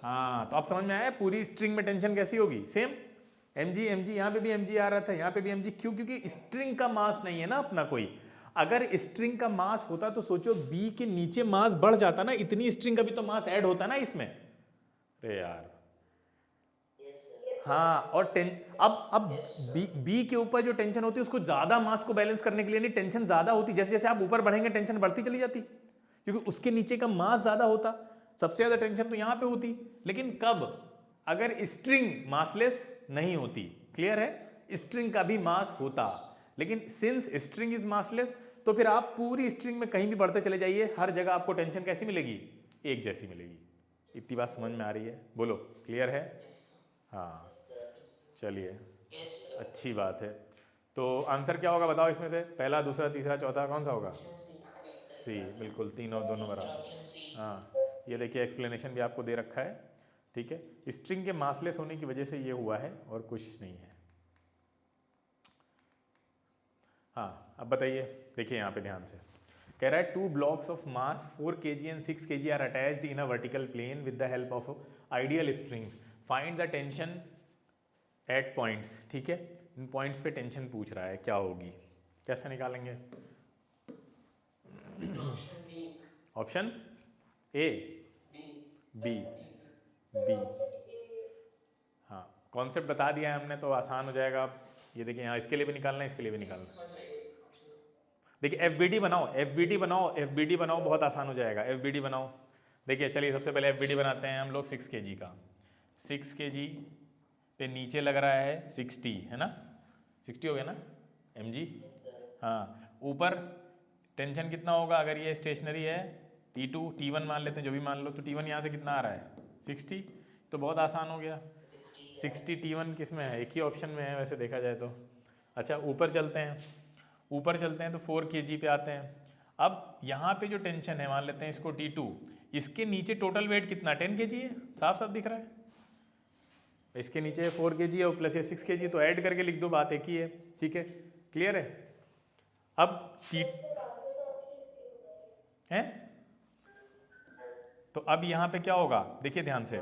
हाँ तो आप समझ में आया पूरी स्ट्रिंग में टेंशन कैसी होगी, सेम mg। यहाँ पे भी mg आ रहा था, यहाँ पे भी mg, क्यों, क्योंकि स्ट्रिंग का मास नहीं है ना अपना कोई। अगर स्ट्रिंग का मास होता तो सोचो B के नीचे मास बढ़ जाता ना, इतनी स्ट्रिंग का भी तो मास ऐड होता ना इसमें। अरे यार हाँ, और अब बी के ऊपर जो टेंशन होती है उसको ज्यादा मास को बैलेंस करने के लिए नहीं, टेंशन ज्यादा होती, जैसे जैसे आप ऊपर बढ़ेंगे टेंशन बढ़ती चली जाती, क्योंकि उसके नीचे का मास ज्यादा होता। सबसे ज्यादा टेंशन तो यहाँ पे होती, लेकिन कब, अगर स्ट्रिंग मासलेस नहीं होती। क्लियर है, स्ट्रिंग का भी मास होता, लेकिन सिंस स्ट्रिंग इज मासलेस तो फिर आप पूरी स्ट्रिंग में कहीं भी बढ़ते चले जाइए, हर जगह आपको टेंशन कैसी मिलेगी, एक जैसी मिलेगी। इतनी बात समझ में आ रही है, बोलो क्लियर है। हाँ चलिए, अच्छी बात है। तो आंसर क्या होगा बताओ इसमें से, पहला दूसरा तीसरा चौथा कौन सा होगा, सी, बिल्कुल, तीनों दोनों बराबर। हाँ ये देखिए एक्सप्लेनेशन भी आपको दे रखा है। ठीक है, स्ट्रिंग के मासलेस होने की वजह से ये हुआ है और कुछ नहीं है। हाँ अब बताइए, देखिए यहाँ पे ध्यान से कह रहा है 2 blocks of mass 4 kg and 6 kg are attached in a vertical plane with the help of ideal springs. Find the tension at points. ठीक है, इन पॉइंट्स पे टेंशन पूछ रहा है, क्या होगी, कैसे निकालेंगे। Option A, B, B. हाँ कॉन्सेप्ट बता दिया है हमने तो आसान हो जाएगा। अब ये देखिए यहाँ इसके लिए भी निकालना है, इसके लिए भी निकालना है। देखिए FBD बनाओ, FBD बनाओ, FBD बनाओ, बहुत आसान हो जाएगा। FBD बनाओ, देखिए चलिए सबसे पहले FBD बनाते हैं हम लोग 6 kg का। 6 kg पे नीचे लग रहा है 60, है ना, 60 हो गया ना mg। Yes, sir. हाँ, ऊपर टेंशन कितना होगा अगर ये स्टेशनरी है, T2 T1 मान लेते हैं, जो भी मान लो, तो T1 यहाँ से कितना आ रहा है 60, तो बहुत आसान हो गया। 60 T1 किस में है, एक ही ऑप्शन में है वैसे देखा जाए तो। अच्छा ऊपर चलते हैं, ऊपर चलते हैं तो 4 kg पे आते हैं। अब यहाँ पे जो टेंशन है मान लेते हैं इसको T2, इसके नीचे टोटल वेट कितना 10 kg है, साफ साफ दिख रहा है। इसके नीचे 4 kg है और प्लस ये 6 kg, तो ऐड करके लिख दो, बात एक ही है। ठीक है, क्लियर है। अब टी है, तो अब यहाँ पे क्या होगा देखिए ध्यान से,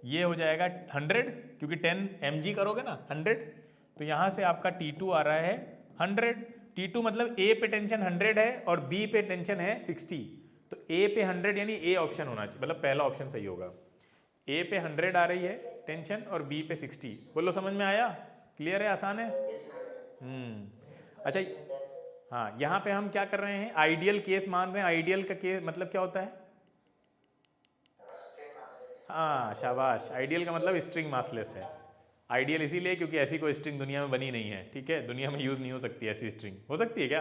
ये हो जाएगा 100 क्योंकि 10 mg करोगे ना 100, तो यहाँ से आपका T2 आ रहा है 100। T2 मतलब A पे टेंशन 100 है और B पे टेंशन है 60, तो A पे 100 यानी A ऑप्शन होना चाहिए, मतलब पहला ऑप्शन सही होगा। A पे 100 आ रही है टेंशन और B पे 60। बोलो समझ में आया, क्लियर है, आसान है। अच्छा हाँ, यहाँ पे हम क्या कर रहे हैं, आइडियल केस मान रहे हैं। आइडियल का केस मतलब क्या होता है, हाँ शाबाश, आइडियल का मतलब स्ट्रिंग मासलेस है। आइडियल इसीलिए क्योंकि ऐसी कोई स्ट्रिंग दुनिया में बनी नहीं है, ठीक है, दुनिया में यूज़ नहीं हो सकती ऐसी स्ट्रिंग। हो सकती है क्या,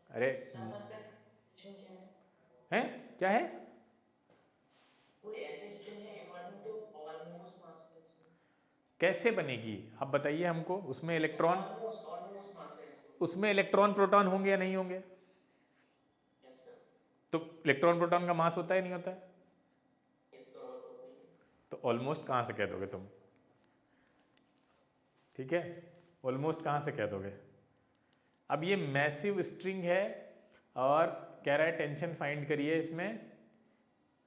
अरे सर उसका definition क्या है? है क्या है, कोई ऐसी स्ट्रिंग है अकॉर्डिंग टू ऑलमोस्ट मासलेस? कैसे बनेगी आप बताइए हमको। उसमें इलेक्ट्रॉन, ऑलमोस्ट ऑलमोस्ट मासलेस। उसमें इलेक्ट्रॉन प्रोटॉन होंगे या नहीं होंगे, यस सर। तो इलेक्ट्रॉन प्रोटॉन का मास होता है नहीं होता है, यस सर, वो तो होता ही है। तो ऑलमोस्ट कहाँ से कह दोगे तुम, ठीक है, ऑलमोस्ट कहाँ से कह दोगे। अब ये मैसिव स्ट्रिंग है और कह रहा है टेंशन फाइंड करिए इसमें,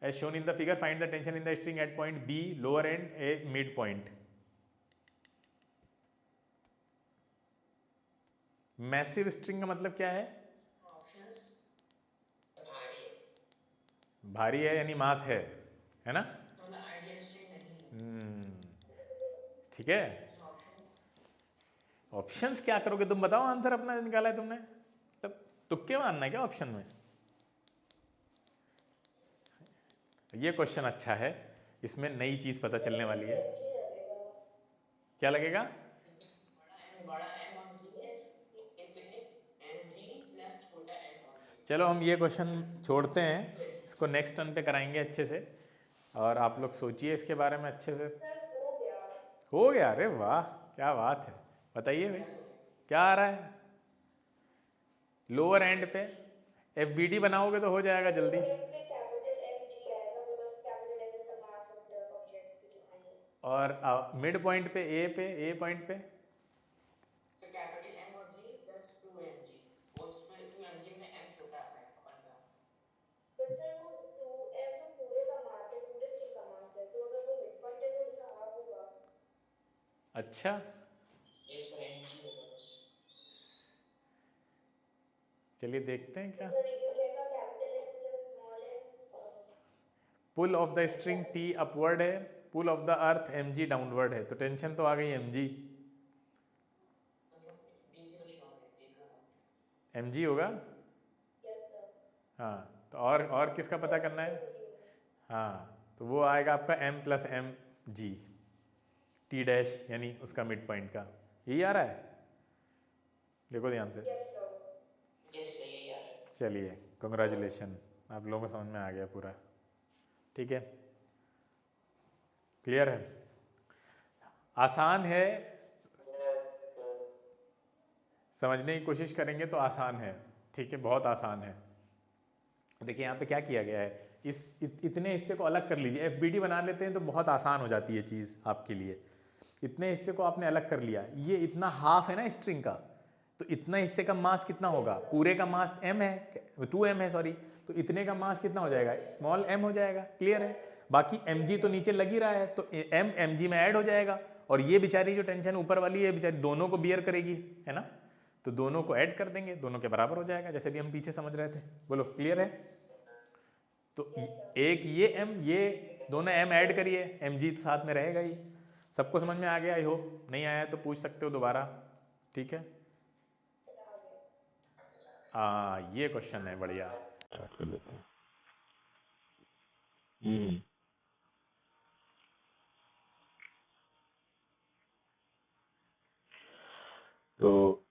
as shown in the figure find the tension in the string at point B lower end A mid point. Massive string का मतलब क्या है, ऑप्शंस भारी है, भारी है यानी मास है ना, मतलब आइडियल स्ट्रिंग नहीं है। ठीक है। ऑप्शंस ऑप्शंस क्या करोगे तुम बताओ, आंसर अपना निकाला है तुमने, मतलब तुक्के मारना है क्या ऑप्शन में। ये क्वेश्चन अच्छा है, इसमें नई चीज पता चलने वाली है। क्या लगेगा, बड़ा एम ऑन जी है, ए पे एम जी प्लस छोटा एम ऑन जी। चलो हम ये क्वेश्चन छोड़ते हैं, इसको नेक्स्ट टर्न पे कराएंगे अच्छे से, और आप लोग सोचिए इसके बारे में अच्छे से। हो गया, अरे वाह क्या बात है, बताइए भाई क्या आ रहा है। लोअर एंड पे FBD बनाओगे तो हो जाएगा जल्दी, और मिड पॉइंट पे ए पॉइंट पे तो कैपिटल एम और जी प्लस 2mg, वो उसमें 2mg में m छोटा आ रहा है अपन का। अच्छा यस सर, mg होगा बस। चलिए देखते हैं क्या। Pull of the string T upward है, pull of the earth mg downward है, तो टेंशन तो आ गई mg, बी की तो श्योर है, ए का डाउट mg होगा। हाँ, तो और किसका पता करना है, हाँ तो वो आएगा आपका m plus M G T dash, यानी उसका मिड पॉइंट का, यही आ रहा है, देखो ध्यान से। है। यस सर, यही आ रहा है। चलिए कंग्रेचुलेशन, आप लोगों को समझ में आ गया पूरा, ठीक है, क्लियर है, आसान है, समझने की कोशिश करेंगे तो आसान है, ठीक है, बहुत आसान है। देखिए यहाँ पे क्या किया गया है, इतने हिस्से को अलग कर लीजिए, FBD बना लेते हैं तो बहुत आसान हो जाती है चीज़ आपके लिए। इतने हिस्से को आपने अलग कर लिया, ये इतना हाफ है ना स्ट्रिंग का, तो इतना हिस्से का मास कितना होगा, पूरे का मास m है, 2m है सॉरी, तो इतने का मास कितना हो जाएगा, स्मॉल m हो जाएगा, क्लियर है। बाकी mg तो नीचे लग ही रहा है, तो m mg में ऐड हो जाएगा, और ये बेचारी जो टेंशन ऊपर वाली है बेचारी दोनों को बियर करेगी, है ना, तो दोनों को ऐड कर देंगे, दोनों के बराबर हो जाएगा, जैसे भी हम पीछे समझ रहे थे। बोलो क्लियर है। तो एक ये m, ये दोनों m ऐड करिए, mg तो साथ में रहेगा ही। सबको समझ में आ गया, आई होप, नहीं आया तो पूछ सकते हो दोबारा, ठीक है। ये क्वेश्चन है बढ़िया, स्टार्ट कर लेते हैं। तो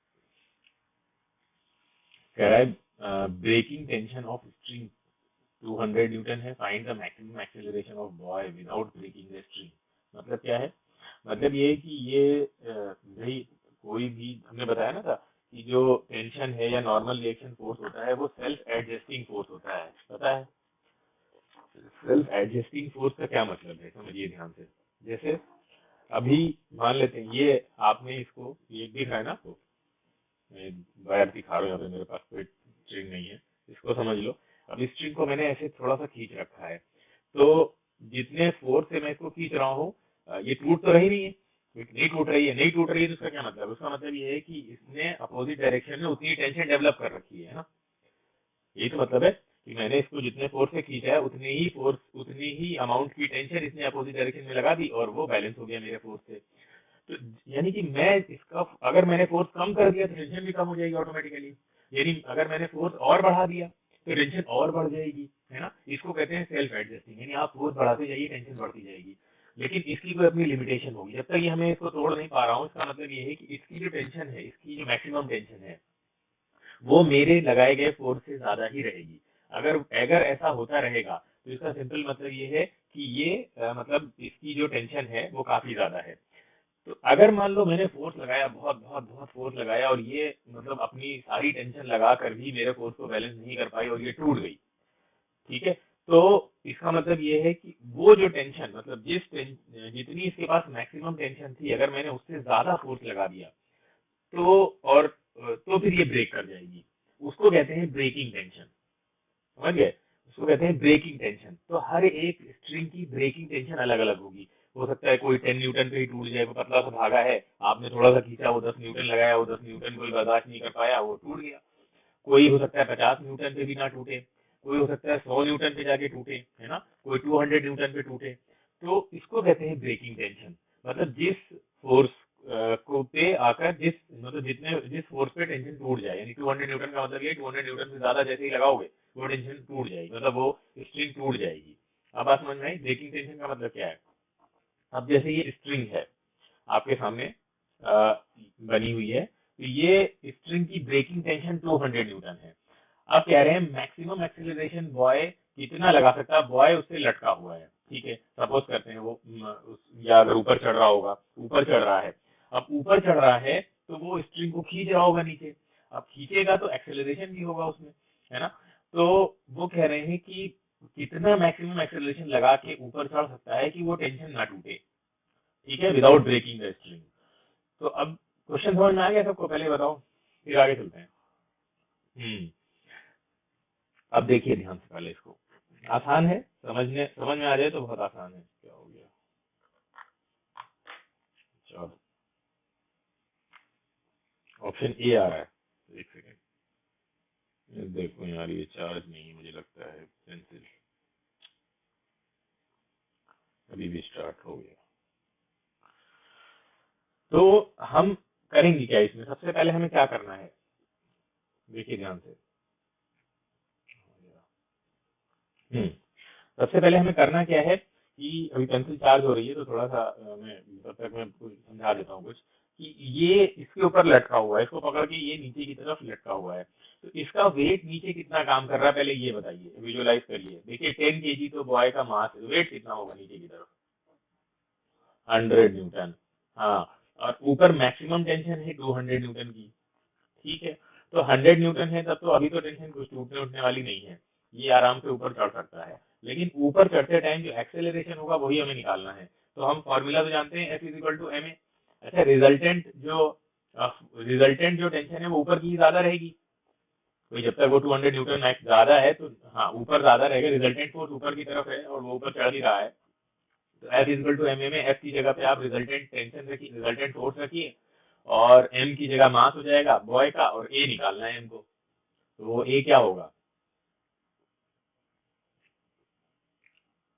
कह रहा है breaking tension of string 200 newton है, find the maximum acceleration of boy without breaking the string. मतलब क्या है? मतलब ये है कि ये भाई कोई भी हमने बताया ना था कि जो टेंशन है या नॉर्मल रिएक्शन फोर्स होता है वो सेल्फ एडजस्टिंग फोर्स होता है, पता है? सेल्फ एडजस्टिंग फोर्स का क्या मतलब है, समझिए ध्यान से। जैसे अभी मान लेते हैं ये आपने इसको, ये दिख रहा है ना आपको, मैं वायर दिखा रहा हूँ यहाँ पे, मेरे पास कोई स्ट्रिंग नहीं है, इसको समझ लो। अब इस स्ट्रिंग को मैंने ऐसे थोड़ा सा खींच रखा है, तो जितने फोर्स से मैं इसको खींच रहा हूँ ये टूट तो रही नहीं है, नहीं टूट रही है, नहीं टूट रही है, तो उसका क्या मतलब? उसका मतलब ये है कि इसने अपोजिट डायरेक्शन में उतनी टेंशन डेवलप कर रखी है ना। यही तो मतलब है कि मैंने इसको जितने फोर्स से खींचा है उतनी ही फोर्स, उतनी ही अमाउंट की टेंशन इसने अपोजिट डायरेक्शन में लगा दी और वो बैलेंस हो गया मेरे फोर्स से। तो यानी कि मैं इसका, अगर मैंने फोर्स कम कर दिया तो टेंशन भी कम हो जाएगी ऑटोमेटिकली, यानी अगर मैंने फोर्स और बढ़ा दिया तो टेंशन और बढ़ जाएगी, है ना। इसको कहते हैं सेल्फ एडजस्टिंग, यानी आप फोर्स बढ़ाते जाइए टेंशन बढ़ती जाएगी, लेकिन इसकी कोई अपनी लिमिटेशन होगी। जब तक ये हमें इसको तोड़ नहीं पा रहा हूँ, इसका मतलब ये है कि इसकी जो टेंशन है, इसकी जो मैक्सिमम टेंशन है वो मेरे लगाए गए फोर्स से ज्यादा ही रहेगी। अगर अगर ऐसा होता रहेगा तो इसका सिंपल मतलब ये है कि ये मतलब इसकी जो टेंशन है वो काफी ज्यादा है। तो अगर मान लो मैंने फोर्स लगाया, बहुत बहुत बहुत फोर्स लगाया, और ये मतलब अपनी सारी टेंशन लगा कर भी मेरे फोर्स को बैलेंस नहीं कर पाई और ये टूट गई, ठीक है, तो इसका मतलब ये है कि वो जो टेंशन, मतलब जितनी इसके पास मैक्सिमम टेंशन थी, अगर मैंने उससे ज्यादा फोर्स लगा दिया तो, और तो फिर ये ब्रेक कर जाएगी। उसको कहते हैं ब्रेकिंग टेंशन, समझ गए? उसको कहते हैं ब्रेकिंग टेंशन। तो हर एक स्ट्रिंग की ब्रेकिंग टेंशन अलग अलग होगी। हो सकता है कोई 10 न्यूटन पे ही टूट जाए, वो पतला सा धागा है, आपने थोड़ा सा खींचा, वो 10 न्यूटन लगाया, वो 10 न्यूटन कोई बर्दाश्त नहीं कर पाया, वो टूट गया। कोई हो सकता है 50 न्यूटन पे भी ना टूटे, कोई हो सकता है 100 न्यूटन पे जाके टूटे, है ना, कोई 200 न्यूटन पे टूटे। तो इसको कहते हैं ब्रेकिंग टेंशन। मतलब जिस फोर्स को पे आकर, जिस मतलब जिस फोर्स पे टेंशन टूट जाए, यानी 200 न्यूटन का मतलब ये 200 न्यूटन से ज्यादा जैसे ही लगाओगे वो टेंशन टूट जाएगी, मतलब वो स्ट्रिंग टूट जाएगी। अब बात समझ में आई ब्रेकिंग टेंशन का मतलब क्या है? अब जैसे ये स्ट्रिंग है आपके सामने बनी हुई है, तो ये स्ट्रिंग की ब्रेकिंग टेंशन 200 न्यूटन है। अब कह रहे हैं मैक्सिमम एक्सेलरेशन बॉय कितना लगा सकता है? बॉय उससे लटका हुआ है, ठीक है, सपोज करते हैं वो या अगर ऊपर चढ़ रहा होगा, ऊपर चढ़ रहा है। अब ऊपर चढ़ रहा है तो वो स्ट्रिंग को खींच रहा होगा नीचे, अब खींचेगा तो एक्सेलरेशन भी होगा उसमें, है ना। तो वो कह रहे हैं कि कितना मैक्सिमम एक्सेलरेशन लगा के ऊपर चढ़ सकता है कि वो टेंशन ना टूटे, ठीक है, विदाउट ब्रेकिंग द स्ट्रिंग। तो अब क्वेश्चन समझ में आ गया सबको? पहले बताओ, फिर आगे चलते हैं। हम्म अब देखिए ध्यान से पहले इसको, आसान है, समझ में आ जाए तो बहुत आसान है। क्या हो गया? चलो, ऑप्शन ए आ रहा है, एक सेकेंड, देखो यार ये चार्ज नहीं है, मुझे लगता है पेंसिल, अभी भी स्टार्ट हो गया। तो हम करेंगे क्या इसमें? सबसे पहले हमें क्या करना है, देखिए ध्यान से। हम्म सबसे पहले हमें करना क्या है कि अभी पेंसिल चार्ज हो रही है, तो थोड़ा सा मैं तब तक मैं कुछ समझा देता हूँ कुछ, कि ये इसके ऊपर लटका हुआ है, इसको पकड़ के ये नीचे की तरफ लटका हुआ है, तो इसका वेट नीचे कितना काम कर रहा है पहले ये बताइए, विजुअलाइज करिए। देखिए 10 केजी तो बॉय का मास है, वेट कितना होगा नीचे की तरफ? 100 न्यूटन। हाँ, और ऊपर मैक्सिमम टेंशन है 200 न्यूटन की, ठीक है। तो 100 न्यूटन है तब तो अभी तो टेंशन कुछ टूटने उठने वाली नहीं है, ये आराम से ऊपर चढ़ सकता है। लेकिन ऊपर चढ़ते टाइम जो एक्सेलरेशन होगा वही हमें निकालना है। तो हम फॉर्मूला तो जानते हैं, F is equal to ma। अच्छा, रिजल्टेंट जो टेंशन है वो ऊपर की ज्यादा रहेगी, तो जब तक वो 200 न्यूटन मैक्स ज्यादा है तो हाँ ऊपर ज्यादा रहेगा, रिजल्टेंट फोर्स ऊपर की तरफ है और वो ऊपर चढ़ ही रहा है। तो F is equal to ma में F की जगह पे आप रिजल्टेंट टेंशन रखिए, रिजल्टेंट फोर्स रखिए, और m की जगह मास हो जाएगा बॉय का, और a निकालना है m को। तो वो a क्या होगा?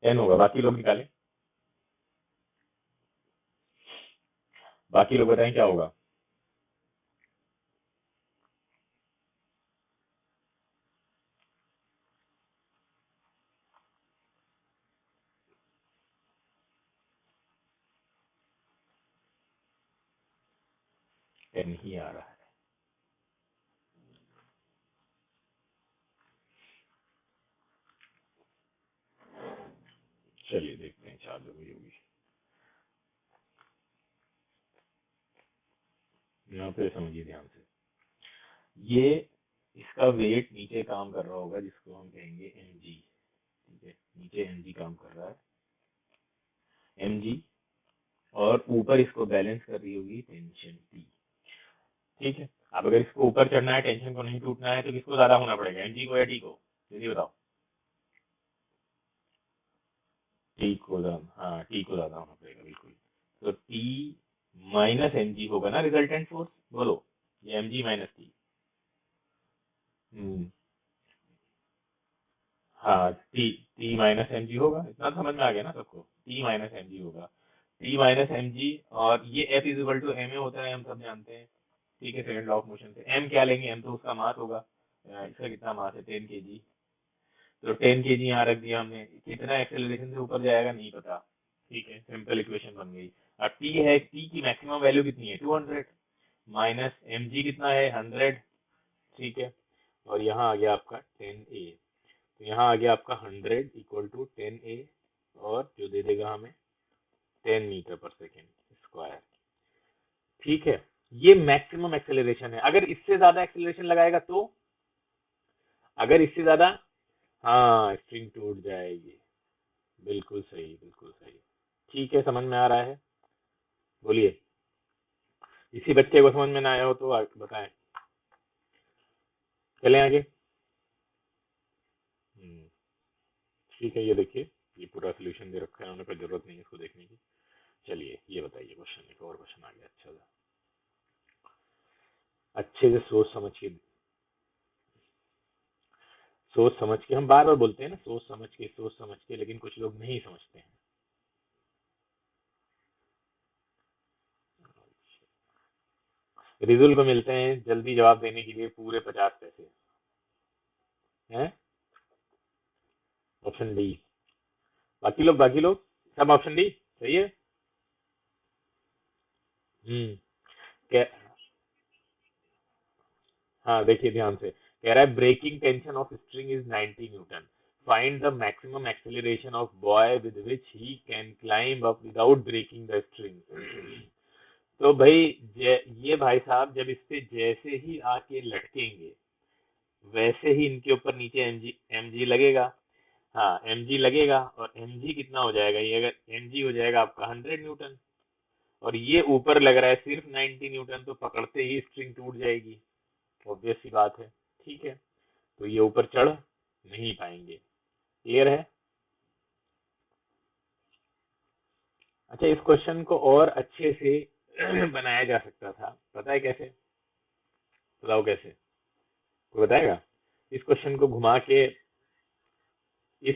10 होगा। बाकी लोग निकालें, बाकी लोग बताएं क्या होगा। 10 ही आ रहा है। चलिए देखते हैं चार्ज हुई होगी। यहाँ पे समझिए ध्यान से, ये इसका वेट नीचे काम कर रहा होगा जिसको हम कहेंगे mg, ठीक है, नीचे mg काम कर रहा है, mg, और ऊपर इसको बैलेंस कर रही होगी टेंशन T, ठीक है। अब अगर इसको ऊपर चढ़ना है, टेंशन को नहीं टूटना है, तो किसको ज्यादा होना पड़ेगा, mg को या T को, जल्दी बताओ। T को ज्यादा, हाँ T को ज्यादा होना पड़ेगा, बिल्कुल। तो T माइनस mg होगा ना रिजल्टेंट फोर्स, बोलो, ये mg माइनस T। हाँ, टी माइनस एम जी होगा, इतना समझ में आ गया ना सबको, टी माइनस एम जी होगा, टी माइनस एम जी, और ये F is equal to M A होता है, हम सब जानते हैं, ठीक है, सेकंड लॉ ऑफ मोशन से। एम क्या लेंगे, एम तो उसका मास होगा, इसका कितना मास है 10 केजी, तो 10 केजी यहाँ रख दिया हमने, कितना एक्सेलरेशन से ऊपर जाएगा नहीं पता, ठीक है, सिंपल इक्वेशन बन गई। अब टी है, टी की मैक्सिमम वैल्यू कितनी है 200, माइनस एम जी कितना है 100, ठीक है, और यहाँ आ गया आपका 10 ए, तो यहाँ आ गया आपका 100 इक्वल टू 10 ए, और जो दे देगा हमें 10 मीटर पर सेकेंड स्क्वायर, ठीक है। ये मैक्सिमम एक्सेलरेशन है। अगर इससे ज्यादा एक्सेलरेशन लगाएगा तो, अगर इससे ज्यादा, हाँ स्ट्रिंग टूट जाएगी, बिल्कुल सही, बिल्कुल सही, ठीक है, समझ में आ रहा है, बोलिए। इसी बच्चे को समझ में ना आया हो तो बताएं, चलें आगे। ठीक है, ये देखिए, ये पूरा सोल्यूशन दे रखा है उन्होंने, कोई जरूरत नहीं है इसको देखने की। चलिए ये बताइए क्वेश्चन, एक और क्वेश्चन आ गया अच्छा सा, अच्छे से सोच समझ के, हम बार बार बोलते हैं ना सोच समझ के, लेकिन कुछ लोग नहीं समझते हैं। रिजुल को मिलते हैं जल्दी जवाब देने के लिए पूरे 50 पैसे हैं, ऑप्शन डी। बाकी लोग सब ऑप्शन डी सही है। हम्म क्या, हाँ देखिए ध्यान से, कह रहा है breaking tension of string is 90 newton, find the maximum acceleration of boy with which he can climb up without breaking the string. तो भाई ये भाई साहब जब इस पे जैसे ही आके लटकेंगे, वैसे ही इनके ऊपर नीचे एमजी लगेगा, हाँ एमजी लगेगा, और एमजी कितना हो जाएगा, ये अगर एमजी हो जाएगा आपका 100 न्यूटन, और ये ऊपर लग रहा है सिर्फ 90 न्यूटन, तो पकड़ते ही स्ट्रिंग टूट जाएगी, ऑब्वियस सी बात है, ठीक है, तो ये ऊपर चढ़ नहीं पाएंगे, क्लियर है। अच्छा, इस क्वेश्चन को और अच्छे से बनाया जा सकता था, पता है कैसे, बताओ कैसे, कोई बताएगा, इस क्वेश्चन को घुमा के, इस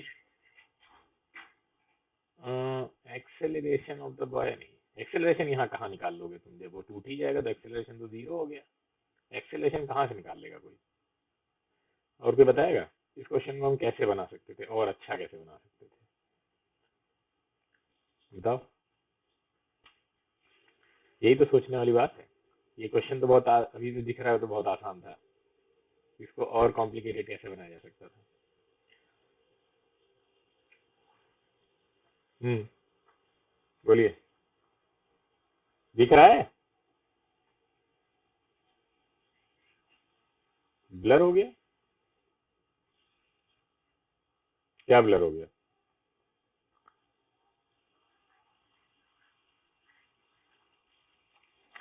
एक्सेलरेशन ऑफ द बॉय नहीं, एक्सेलरेशन यहाँ कहाँ निकाल लोगे तुम, जब वो टूट ही जाएगा तो एक्सेलरेशन तो जीरो हो गया, एक्सेलरेशन कहाँ से निकाल लेगा कोई, और कोई बताएगा इस क्वेश्चन को हम कैसे बना सकते थे, और अच्छा कैसे बना सकते थे, बताओ। यही तो सोचने वाली बात है, ये क्वेश्चन तो बहुत अभी भी दिख रहा है तो बहुत आसान था, इसको और कॉम्प्लिकेटेड कैसे बनाया जा सकता था। बोलिए, दिख रहा है, ब्लर हो गया, क्या ब्लर हो गया,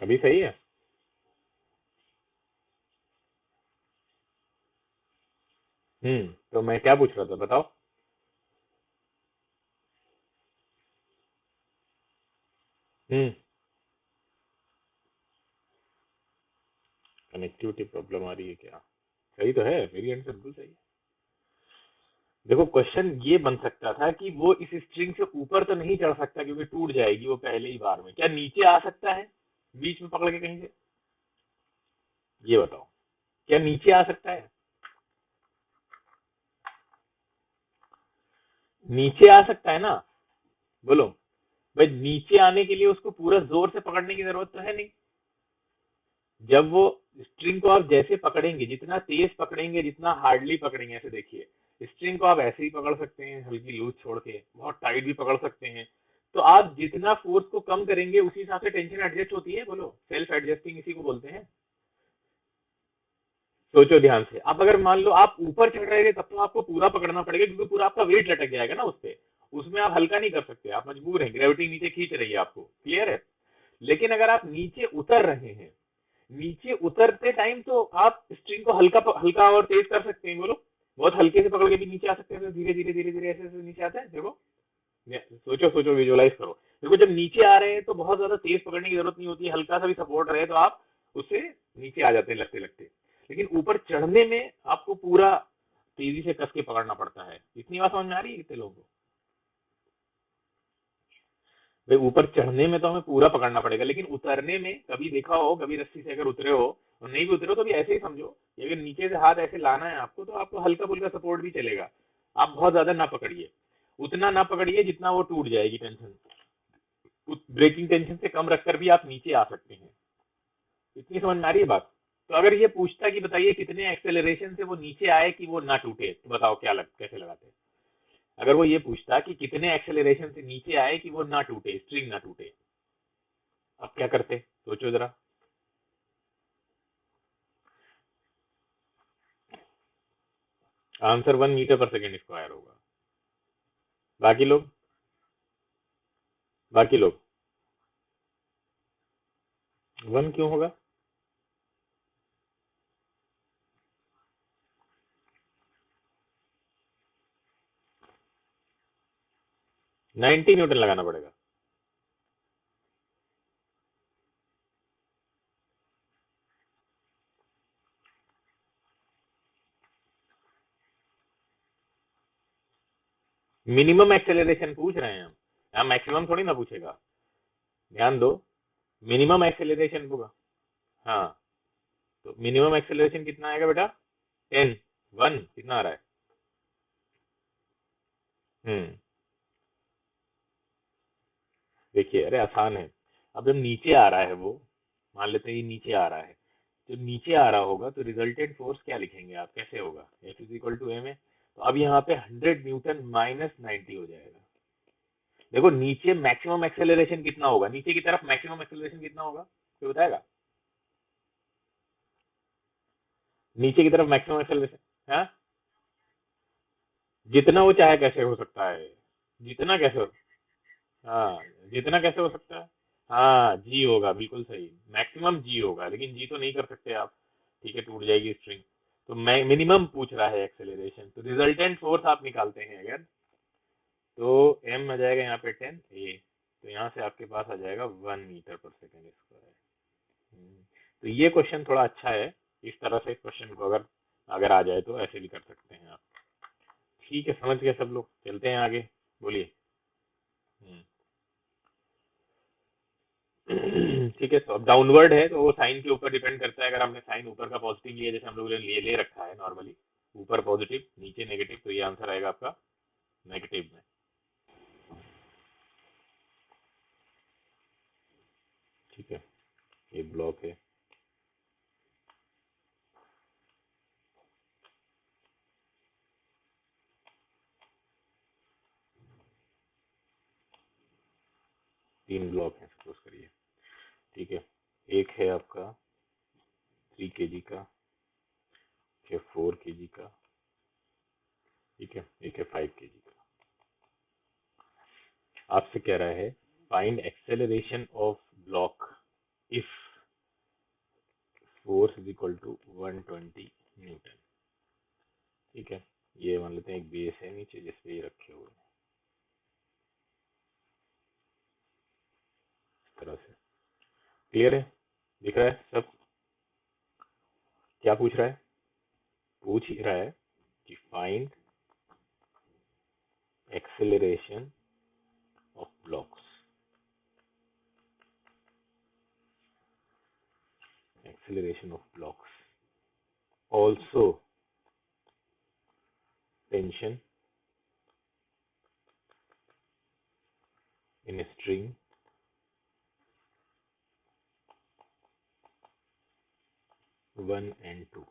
अभी सही है। तो मैं क्या पूछ रहा था बताओ। हम्म कनेक्टिविटी प्रॉब्लम आ रही है क्या, सही तो है, मेरी आंसर बिल्कुल सही है। देखो क्वेश्चन ये बन सकता था कि वो इस स्ट्रिंग से ऊपर तो नहीं चढ़ सकता क्योंकि टूट जाएगी वो पहले ही बार में, क्या नीचे आ सकता है बीच में पकड़ के कहीं से, ये बताओ, क्या नीचे आ सकता है, नीचे आ सकता है ना, बोलो भाई, नीचे आने के लिए उसको पूरा जोर से पकड़ने की जरूरत तो है नहीं, जब वो स्ट्रिंग को आप जैसे पकड़ेंगे, जितना तेज पकड़ेंगे, जितना हार्डली पकड़ेंगे, ऐसे देखिए, स्ट्रिंग को आप ऐसे ही पकड़ सकते हैं, हल्की लूज छोड़ के, बहुत टाइट भी पकड़ सकते हैं। तो आप जितना फोर्स को कम करेंगे उसी हिसाब से टेंशन एडजस्ट होती है। बोलो, सेल्फ एडजस्टिंग इसी को बोलते हैं। सोचो ध्यान से, अब अगर मान लो आप ऊपर चढ़ रहे थे तब तो आपको पूरा पकड़ना पड़ेगा, क्योंकि पूरा आपका वेट लटक जाएगा ना उस पे, उसमें आप हल्का नहीं कर सकते, आप मजबूर हैं, ग्रेविटी नीचे खींच रही है आपको। क्लियर है? लेकिन अगर आप नीचे उतर रहे हैं, नीचे उतरते टाइम तो आप स्ट्रिंग को हल्का हल्का और तेज कर सकते हैं। बोलो, बहुत हल्के से पकड़ के भी नीचे आ सकते हैं, तो धीरे धीरे धीरे धीरे ऐसे ऐसे नीचे आता है। देखो, सोचो सोचो, विजुअलाइज करो। देखो, जब नीचे आ रहे हैं तो बहुत ज्यादा तेज पकड़ने की जरूरत नहीं होती है, हल्का सा भी सपोर्ट रहे तो आप उससे नीचे आ जाते हैं लगते लगते। लेकिन ऊपर चढ़ने में आपको पूरा तेजी से कस के पकड़ना पड़ता है। इतनी बात समझ में आ रही है कितने लोगों को? भाई, ऊपर चढ़ने में तो हमें पूरा पकड़ना पड़ेगा, लेकिन उतरने में कभी देखा हो, कभी रस्सी से अगर उतरे हो और नहीं भी उतरे हो तो भी ऐसे ही समझो कि अगर नीचे से हाथ ऐसे लाना है आपको, तो आपको हल्का फुल्का सपोर्ट भी चलेगा। आप बहुत ज्यादा ना पकड़िए, उतना ना पकड़िए जितना वो टूट जाएगी टेंशन। ब्रेकिंग टेंशन से कम रखकर भी आप नीचे आ सकते हैं। इतनी समझ में आ रही है बात? तो अगर ये पूछता कि बताइए कितने एक्सेलरेशन से वो नीचे आए कि वो ना टूटे, तो बताओ कैसे लगाते हैं? अगर वो ये पूछता कि कितने एक्सेलरेशन से नीचे आए कि वो ना टूटे, स्ट्रिंग ना टूटे, अब क्या करते? सोचो जरा। आंसर 1 मीटर पर सेकेंड स्क्वायर होगा। बाकी लोग, बाकी लोग 1 क्यों होगा? 90 न्यूटन लगाना पड़ेगा। मिनिमम एक्सेलरेशन पूछ रहे हैं हम, यहाँ मैक्सिमम थोड़ी ना पूछेगा। ध्यान दो, मिनिमम एक्सेलरेशन होगा। हाँ, तो मिनिमम एक्सेलरेशन कितना आएगा बेटा? 10। 1 कितना आ रहा है? हम्म देखिए, अरे आसान है। अब जब नीचे आ रहा है वो, मान लेते हैं ये नीचे आ रहा है, जब नीचे आ रहा होगा तो रिजल्टेंट फोर्स क्या लिखेंगे आप? कैसे होगा? F=ma है। तो अब यहाँ पे 100 न्यूटन माइनस 90 हो जाएगा। देखो, नीचे मैक्सिमम एक्सेलरेशन कितना होगा, नीचे की तरफ मैक्सिमम एक्सेलरेशन कितना होगा, कोई बताएगा? नीचे की तरफ मैक्सिमम एक्सेलरेशन, हाँ, जितना वो चाहे कैसे हो सकता है? जितना कैसे हो, हाँ, जितना कैसे हो सकता है? हाँ, जी होगा, बिल्कुल सही, मैक्सिमम जी होगा, लेकिन जी तो नहीं कर सकते आप, ठीक है, टूट जाएगी स्ट्रिंग। तो मैं मिनिमम पूछ रहा है एक्सेलरेशन, तो रिजल्टेंट फोर्स आप निकालते हैं अगर, तो एम आ जाएगा यहाँ पे 10 a, तो यहाँ से आपके पास आ जाएगा 1 मीटर पर सेकेंड स्क्वायर। तो ये क्वेश्चन थोड़ा अच्छा है। इस तरह से क्वेश्चन को अगर अगर आ जाए तो ऐसे भी कर सकते हैं आप। ठीक है, समझ गए सब लोग? चलते हैं आगे, बोलिए। हम्म। ठीक है, तो अब डाउनवर्ड है तो वो साइन के ऊपर डिपेंड करता है। अगर हमने साइन ऊपर का पॉजिटिव लिया, जैसे हम लोगों ने ले रखा है नॉर्मली, ऊपर पॉजिटिव नीचे नेगेटिव, तो ये आंसर आएगा आपका नेगेटिव में। ठीक है, ये ब्लॉक है। तीन ब्लॉक है सपोज करिए। ठीक है, एक है आपका 3 kg का, एक है 4 kg का, ठीक है, एक है 5 kg का। आपसे कह रहा है find acceleration of block if force is equal to 120 newton. ठीक है, ये मान लेते हैं एक बेस है नीचे जिसपे ये रखे हुए हैं, इस तरह से। क्लियर है? दिख रहा है सब? क्या पूछ रहा है? पूछ ही रहा है कि find acceleration of blocks, acceleration of blocks, also tension in a string 1 and 2।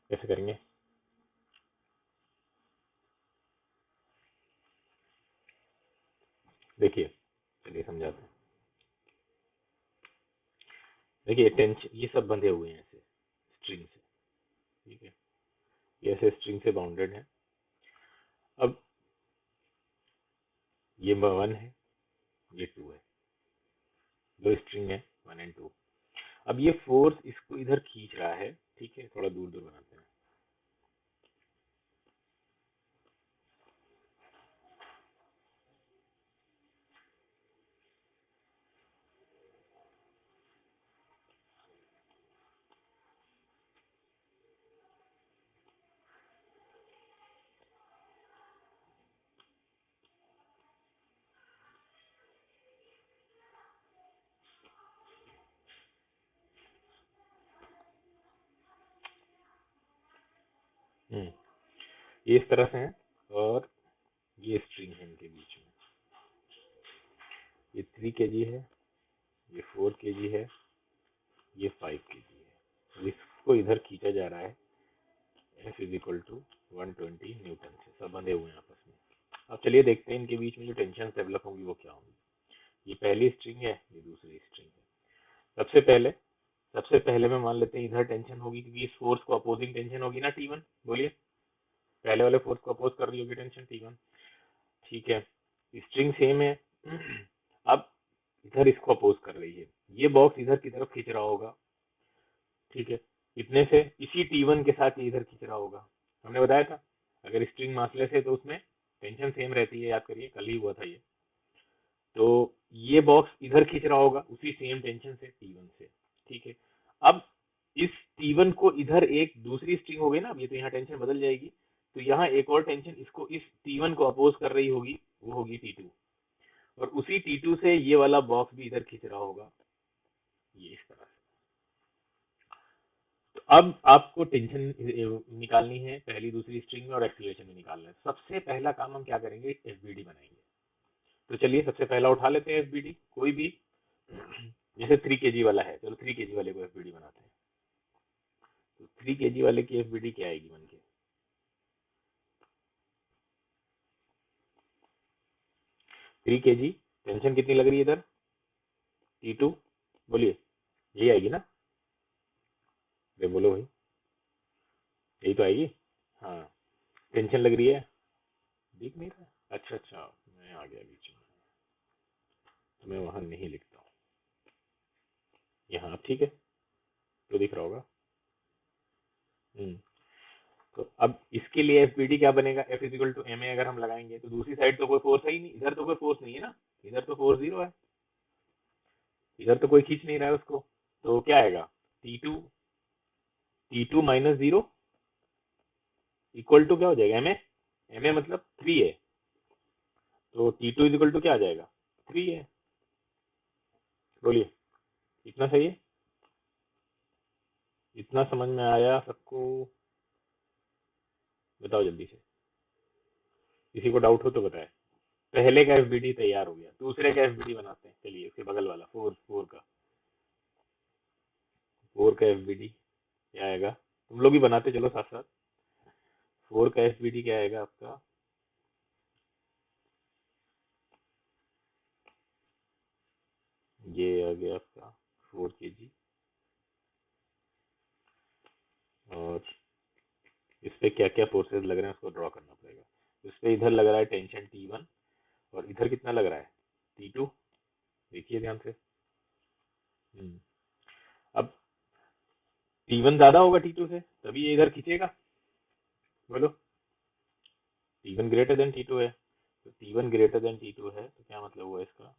कैसे करेंगे? देखिए, चलिए समझाते हैं। देखिए टेंशन ये सब बंधे हुए हैं ऐसे स्ट्रिंग से, ठीक है, ये ऐसे स्ट्रिंग से बाउंडेड है। अब ये 1 है, ये 2 है, दो स्ट्रिंग है 1 and 2। अब ये फोर्स इसको इधर खींच रहा है, ठीक है, थोड़ा दूर दूर बनाते हैं। ये इस तरह से है और ये स्ट्रिंग है इनके बीच में। ये 3 kg है, ये 4 kg है, ये 5 kg है। तो इसको इधर खींचा जा रहा है F is equal to 120 newton से। सब बंधे हुए हैं आपस में। अब चलिए देखते हैं इनके बीच में जो टेंशन डेवलप होंगी वो क्या होंगी। ये पहली स्ट्रिंग है, ये दूसरी स्ट्रिंग है। सबसे पहले में मान लेते हैं इधर टेंशन होगी, क्योंकि इस फोर्स को अपोजिंग टेंशन होगी ना T1। बोलिए, पहले वाले फोर्स को अपोज कर रही होगी टेंशन T1, ठीक है। स्ट्रिंग सेम है। अब इधर इसको अपोज कर रही है, ये बॉक्स इधर की तरफ खींच रहा होगा, ठीक है। इतने से इसी T1 के साथ ये इधर खींच रहा होगा। हमने बताया था अगर स्ट्रिंग मासलेस है तो उसमें टेंशन सेम रहती है, याद करिए कल ही हुआ था ये। तो ये बॉक्स इधर खींच रहा होगा उसी सेम टेंशन से T1 से, ठीक है। अब इस T1 को इधर एक दूसरी स्ट्रिंग हो गई ना, अब ये तो यहाँ टेंशन बदल जाएगी, तो यहाँ एक और टेंशन इसको इस T1 को अपोज कर रही होगी, वो होगी T2। और उसी T2 से ये वाला बॉक्स भी इधर खींच रहा होगा, ये इस तरह से। तो अब आपको टेंशन निकालनी है पहली दूसरी स्ट्रिंग में और एक्सीलरेशन भी निकालना है। सबसे पहला काम हम क्या करेंगे, एफबीडी बनाएंगे। तो चलिए सबसे पहला उठा लेते हैं एफबीडी, कोई भी, जैसे 3 kg वाला है, चलो 3 kg वाले को एफबीडी बनाते हैं। तो 3 kg वाले की एफबीडी क्या आएगी बन के? 3 kg, टेंशन कितनी लग रही है इधर T2, बोलिए, यही आएगी ना? अरे बोलो भाई, यही तो आएगी। हाँ, टेंशन लग रही है, दिख नहीं रहा? अच्छा अच्छा, मैं आ गया बीच में, तो मैं वहां नहीं लिखता हूँ, यहाँ अब ठीक है, तो दिख रहा होगा। तो अब इसके लिए एफबीडी क्या बनेगा, F is equal to M A अगर हम लगाएंगे तो दूसरी साइड तो कोई फोर्स है ही नहीं, इधर तो कोई फोर्स नहीं है ना, इधर तो फोर्स 0 है, इधर तो कोई खींच नहीं रहा है उसको। तो क्या आएगा, T2 माइनस 0 इक्वल टू क्या हो जाएगा, एम ए मतलब 3 है, तो T2 इजिकल टू क्या आ जाएगा, 3 है। बोलिए, इतना सही है? इतना समझ में आया सबको? बताओ जल्दी से, किसी को डाउट हो तो बताए। पहले का एफबीडी तैयार हो गया, दूसरे का एफबीडी बनाते हैं। चलिए उसके बगल वाला फोर का एफबीडी क्या आएगा, तुम लोग भी बनाते चलो साथ साथ। 4 का एफबीडी क्या आएगा आपका, ये आ गया आपका 4 kg। और इस पे क्या क्या फोर्सेस लग रहे हैं उसको ड्रॉ करना पड़ेगा। इस पे इधर लग रहा है टेंशन T1, और इधर कितना लग रहा है, T2। देखिए ध्यान से। अब T1 ज्यादा होगा T2 से, तभी ये इधर खींचेगा। बोलो, T1 ग्रेटर देन T2 है, तो T1 ग्रेटर देन T2 है तो क्या मतलब हुआ इसका,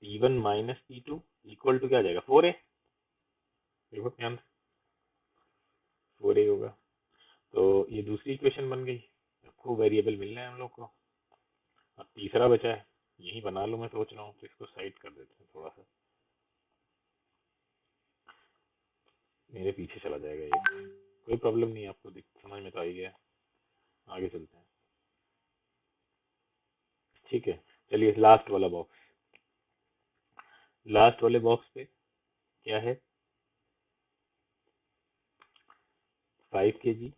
T1 minus T2 equal to क्या आ जाएगा, 4A। देखो ध्यान से, 4A होगा। तो ये दूसरी इक्वेशन बन गई। आपको वेरिएबल मिलना है हम लोग को। अब तीसरा बचा है, यही बना लो, मैं सोच रहा हूँ, तो इसको साइड कर देते हैं थोड़ा सा, मेरे पीछे चला जाएगा ये। कोई प्रॉब्लम नहीं, आपको समझ में तो आ ही गया। आगे चलते हैं, ठीक है। चलिए लास्ट वाला बॉक्स, लास्ट वाले बॉक्स पे क्या है, 5 kg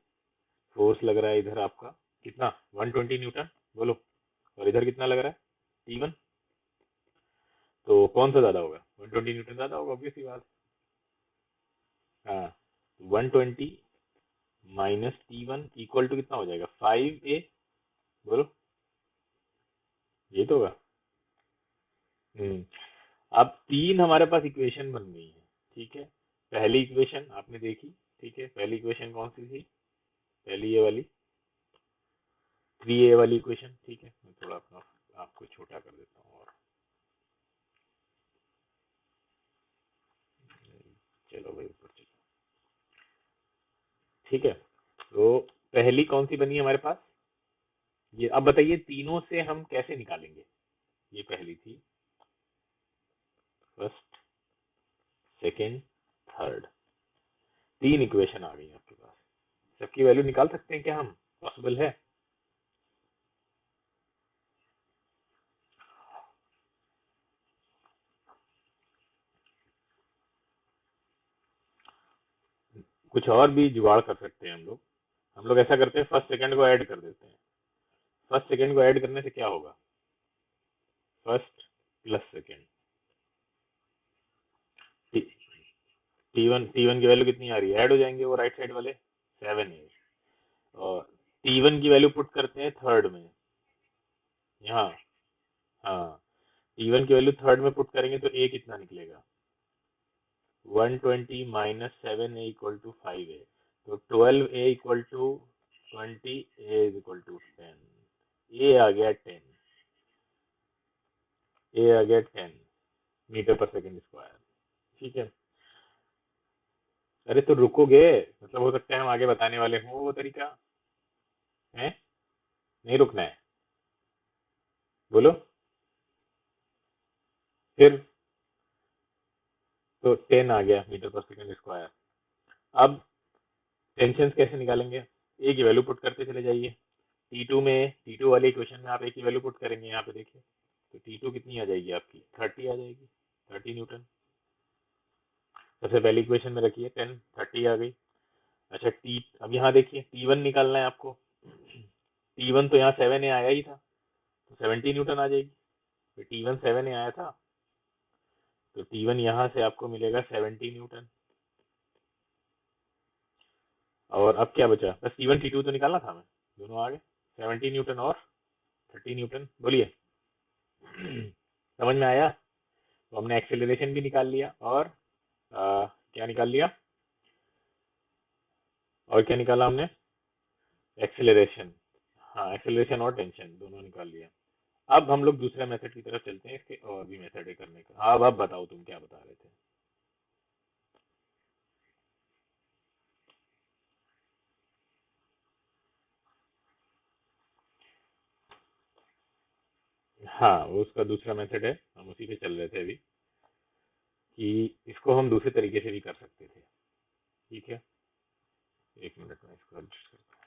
फोर्स लग रहा है इधर आपका, कितना, 120 न्यूटन, बोलो। और इधर कितना लग रहा है, T1। तो कौन सा ज्यादा होगा, 120 न्यूटन ज्यादा होगा, ऑब्वियस सी बात है। हाँ, 120 माइनस T1 इक्वल टू कितना हो जाएगा, 5A, बोलो, ये तो होगा। हम्म अब 3 हमारे पास इक्वेशन बन गई है, ठीक है। पहली इक्वेशन आपने देखी, ठीक है, पहली इक्वेशन कौन सी थी, पहली ये वाली 3A वाली इक्वेशन, ठीक है। मैं थोड़ा अपना आपको छोटा कर देता हूँ, और चलो भाई ऊपर चलो, ठीक है। तो पहली कौन सी बनी हमारे पास, ये अब बताइए तीनों से हम कैसे निकालेंगे। ये पहली थी, फर्स्ट, सेकंड, थर्ड, 3 इक्वेशन आ गई आपके पास। सबकी वैल्यू निकाल सकते हैं क्या हम, पॉसिबल है। कुछ और भी जुगाड़ कर सकते हैं हम लोग ऐसा करते हैं, फर्स्ट सेकंड को ऐड कर देते हैं। फर्स्ट सेकंड को ऐड करने से क्या होगा, first plus second, T one की वैल्यू कितनी आ रही है, ऐड हो जाएंगे वो राइट साइड वाले, 7A। और T1 की वैल्यू पुट करते हैं थर्ड में, यहाँ, हाँ, T1 की वैल्यू थर्ड में पुट करेंगे तो A कितना निकलेगा, 120 minus 7A equal to 5A। तो 12A equal to 20, A is equal to 10। A आ गया 10, A आ गया 10 मीटर पर सेकंड स्क्वायर, ठीक है। अरे तो रुकोगे, मतलब हो सकता है हम आगे बताने वाले हों वो तरीका है, नहीं रुकना है, बोलो फिर। तो 10 आ गया मीटर पर सेकंड स्क्वायर। अब टेंशन कैसे निकालेंगे, ए की वैल्यू पुट करते चले जाइए। टी टू वाले इक्वेशन में आप ए की वैल्यू पुट करेंगे, यहाँ पे देखिए, तो T2 कितनी आ जाएगी आपकी, 30 आ जाएगी, 30 न्यूटन। सबसे पहली इक्वेशन में रखिए 10, 30 आ गई। अच्छा अब यहाँ देखिए T1 निकालना है आपको। T1 तो यहाँ 7A आया ही था, तो 70 न्यूटन आ जाएगी। तो T1 7A आया था, तो T1 यहाँ से आपको मिलेगा 70 न्यूटन। और अब क्या बचा, बस T1 T2 तो निकालना था हमें, दोनों आ गए, 70 न्यूटन और 30 न्यूटन, बोलिए। समझ में आया। तो हमने एक्सेलरेशन भी निकाल लिया, और क्या निकाल लिया, और क्या निकाला हमने, एक्सेलरेशन, हाँ एक्सेलरेशन और टेंशन दोनों निकाल लिया। अब हम लोग दूसरे मेथड की तरफ चलते हैं, इसके और भी मेथड है करने का। हाँ अब बताओ तुम क्या बता रहे थे। हाँ वो उसका दूसरा मेथड है, हम उसी पे चल रहे थे अभी, कि इसको हम दूसरे तरीके से भी कर सकते थे, ठीक है। एक मिनट में इसको एडजस्ट करता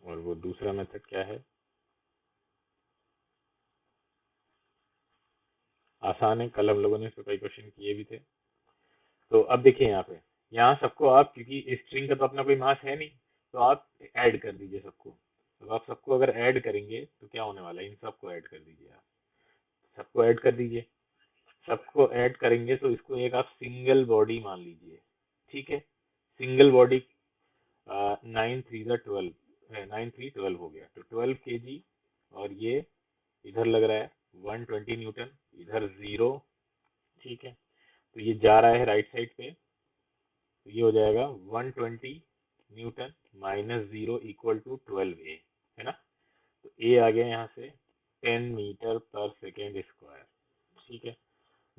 हूँ। और वो दूसरा मेथड क्या है, आसान है, कल हम लोगों ने इस पे कई क्वेश्चन किए भी थे। तो अब देखिए यहाँ पे, यहाँ सबको आप, क्योंकि स्ट्रिंग का तो अपना कोई मास है नहीं, तो आप ऐड कर दीजिए सबको। अब आप सबको अगर ऐड करेंगे तो क्या होने वाला है, इन सबको ऐड कर दीजिए आप, सबको ऐड कर दीजिए। सबको ऐड करेंगे तो इसको एक आप सिंगल बॉडी मान लीजिए, ठीक है। सिंगल बॉडी, 9 3 12 है, 9 3 12 हो गया, तो 12 kg। और ये इधर लग रहा है 120 न्यूटन, इधर 0, ठीक है। तो ये जा रहा है राइट साइड पे, तो ये हो जाएगा 120 Newton minus 0 equal to 12A, है ना। तो ए आ गया यहाँ से 10 मीटर पर सेकेंड स्क्वायर, ठीक है।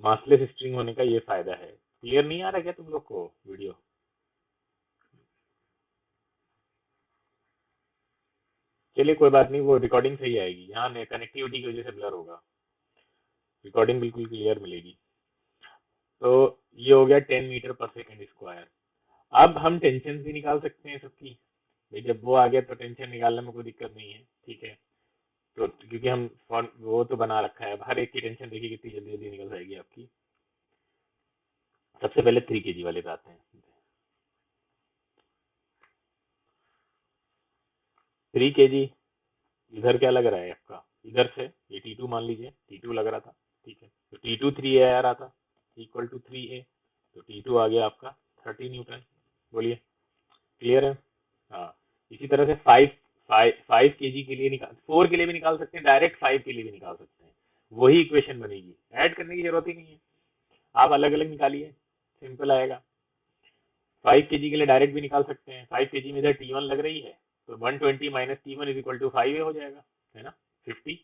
मासलेस स्ट्रिंग होने का ये फायदा है। क्लियर नहीं आ रहा क्या तुम लोग को वीडियो, चलिए कोई बात नहीं, वो रिकॉर्डिंग सही आएगी, यहाँ कनेक्टिविटी की वजह से ब्लर होगा, रिकॉर्डिंग बिल्कुल क्लियर मिलेगी। तो ये हो गया 10 मीटर पर सेकेंड स्क्वायर। अब हम टेंशन भी निकाल सकते हैं सबकी, भाई जब वो आ गया तो टेंशन निकालने में कोई दिक्कत नहीं है, ठीक है। तो क्योंकि हम वो तो बना रखा है, अब हर एक की टेंशन देखिए कितनी जल्दी जल्दी निकल जाएगी आपकी। सबसे पहले 3 kg वाले पे आते हैं। 3 kg इधर क्या लग रहा है आपका, इधर से ये T2 मान लीजिए, T2 लग रहा था, ठीक है, तो T2 3A आ रहा था, इक्वल टू 3A, तो T2 आ गया आपका 30 न्यूटन। बोलिए क्लियर है? हाँ, इसी तरह से 5 kg के लिए निकाल, 4 के लिए भी निकाल सकते हैं, डायरेक्ट 5 के लिए भी निकाल सकते हैं, वही इक्वेशन बनेगी, ऐड करने की जरूरत ही नहीं है, आप अलग अलग निकालिए, सिंपल आएगा। 5 kg के लिए डायरेक्ट भी निकाल सकते हैं, 5 kg में इधर T1 लग रही है, तो 120 minus T1 is equal to 5A हो जाएगा, है ना, 50।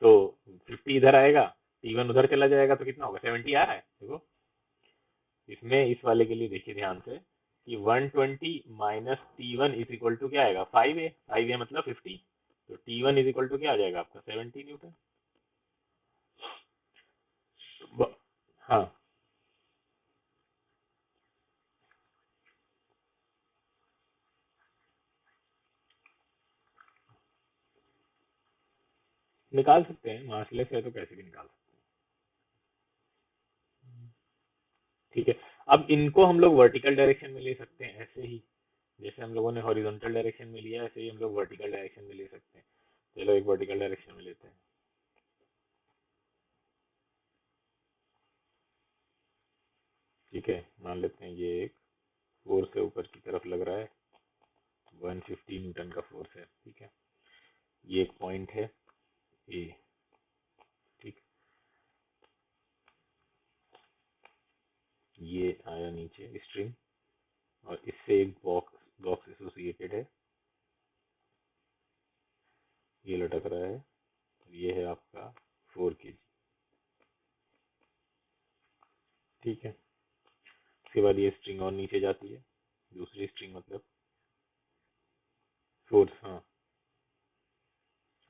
तो 50 इधर आएगा, T1 उधर चला जाएगा, तो कितना होगा, 70 आ रहा है देखो। इसमें इस वाले के लिए देखिए ध्यान से कि 120 minus T1 is equal to क्या आएगा, 5A, 5A मतलब 50, तो T1 इज इक्वल टू क्या आ जाएगा आपका, 70 न्यूटन। हाँ, निकाल सकते हैं, मासलेस है तो कैसे भी निकाल सकते हैं, ठीक है। अब इनको हम लोग वर्टिकल डायरेक्शन में ले सकते हैं, ऐसे ही जैसे हम लोगों ने हॉरिजॉन्टल डायरेक्शन में लिया, ऐसे ही हम लोग वर्टिकल डायरेक्शन में ले सकते हैं। चलो एक वर्टिकल डायरेक्शन में लेते हैं, ठीक है, मान लेते हैं ये एक फोर्स है ऊपर की तरफ लग रहा है, 150 न्यूटन का फोर्स है, ठीक है, ये एक पॉइंट है ए, ठीक, ये आया नीचे स्ट्रिंग, और इससे एक बॉक्स बॉक्स एसोसिएटेड है, ये लटक रहा है, ये है आपका 4 kg, ठीक है। उसके बाद ये स्ट्रिंग और नीचे जाती है, दूसरी स्ट्रिंग मतलब फोर्स, हाँ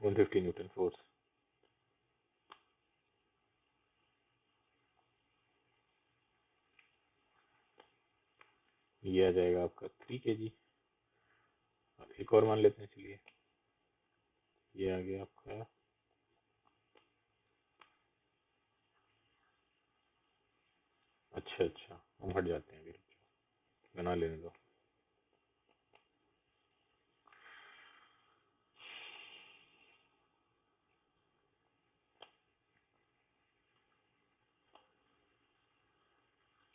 150 न्यूटन फोर्स, ये आ जाएगा आपका 3 kg। और एक और मान लेते हैं, चलिए ये आ गया आपका, अच्छा अच्छा हम हट जाते हैं, फिर बना लेने दो।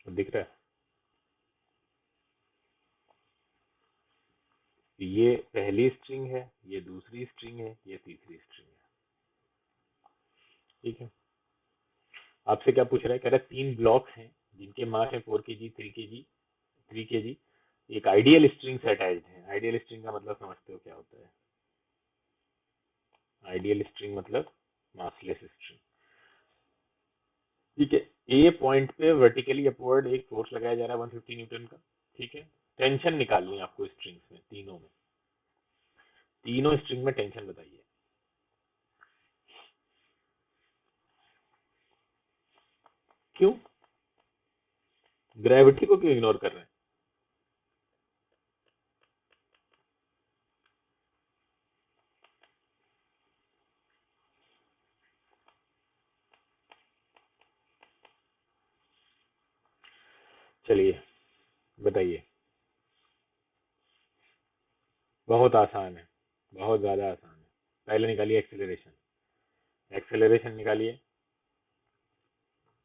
दिख रहा है, ये पहली स्ट्रिंग है, ये दूसरी स्ट्रिंग है, ये तीसरी स्ट्रिंग है, ठीक है। आपसे क्या पूछ रहा है, कह रहा है 3 ब्लॉक्स हैं जिनके मास है 4 kg, 3 kg, 3 kg, एक आइडियल स्ट्रिंग से अटैच्ड है। आइडियल स्ट्रिंग का मतलब समझते हो क्या होता है, आइडियल स्ट्रिंग मतलब मासलेस स्ट्रिंग, ठीक है। ए पॉइंट पे वर्टिकली अपवर्ड एक फोर्स लगाया जा रहा है 150 न्यूटन का, ठीक है। टेंशन निकालनी है आपको स्ट्रिंग्स में, तीनों में, तीनों स्ट्रिंग में टेंशन बताइए। क्यों, ग्रेविटी को क्यों इग्नोर कर रहे हैं? चलिए बताइए, बहुत आसान है, बहुत ज्यादा आसान है। पहले निकालिए एक्सेलरेशन, एक्सेलरेशन निकालिए,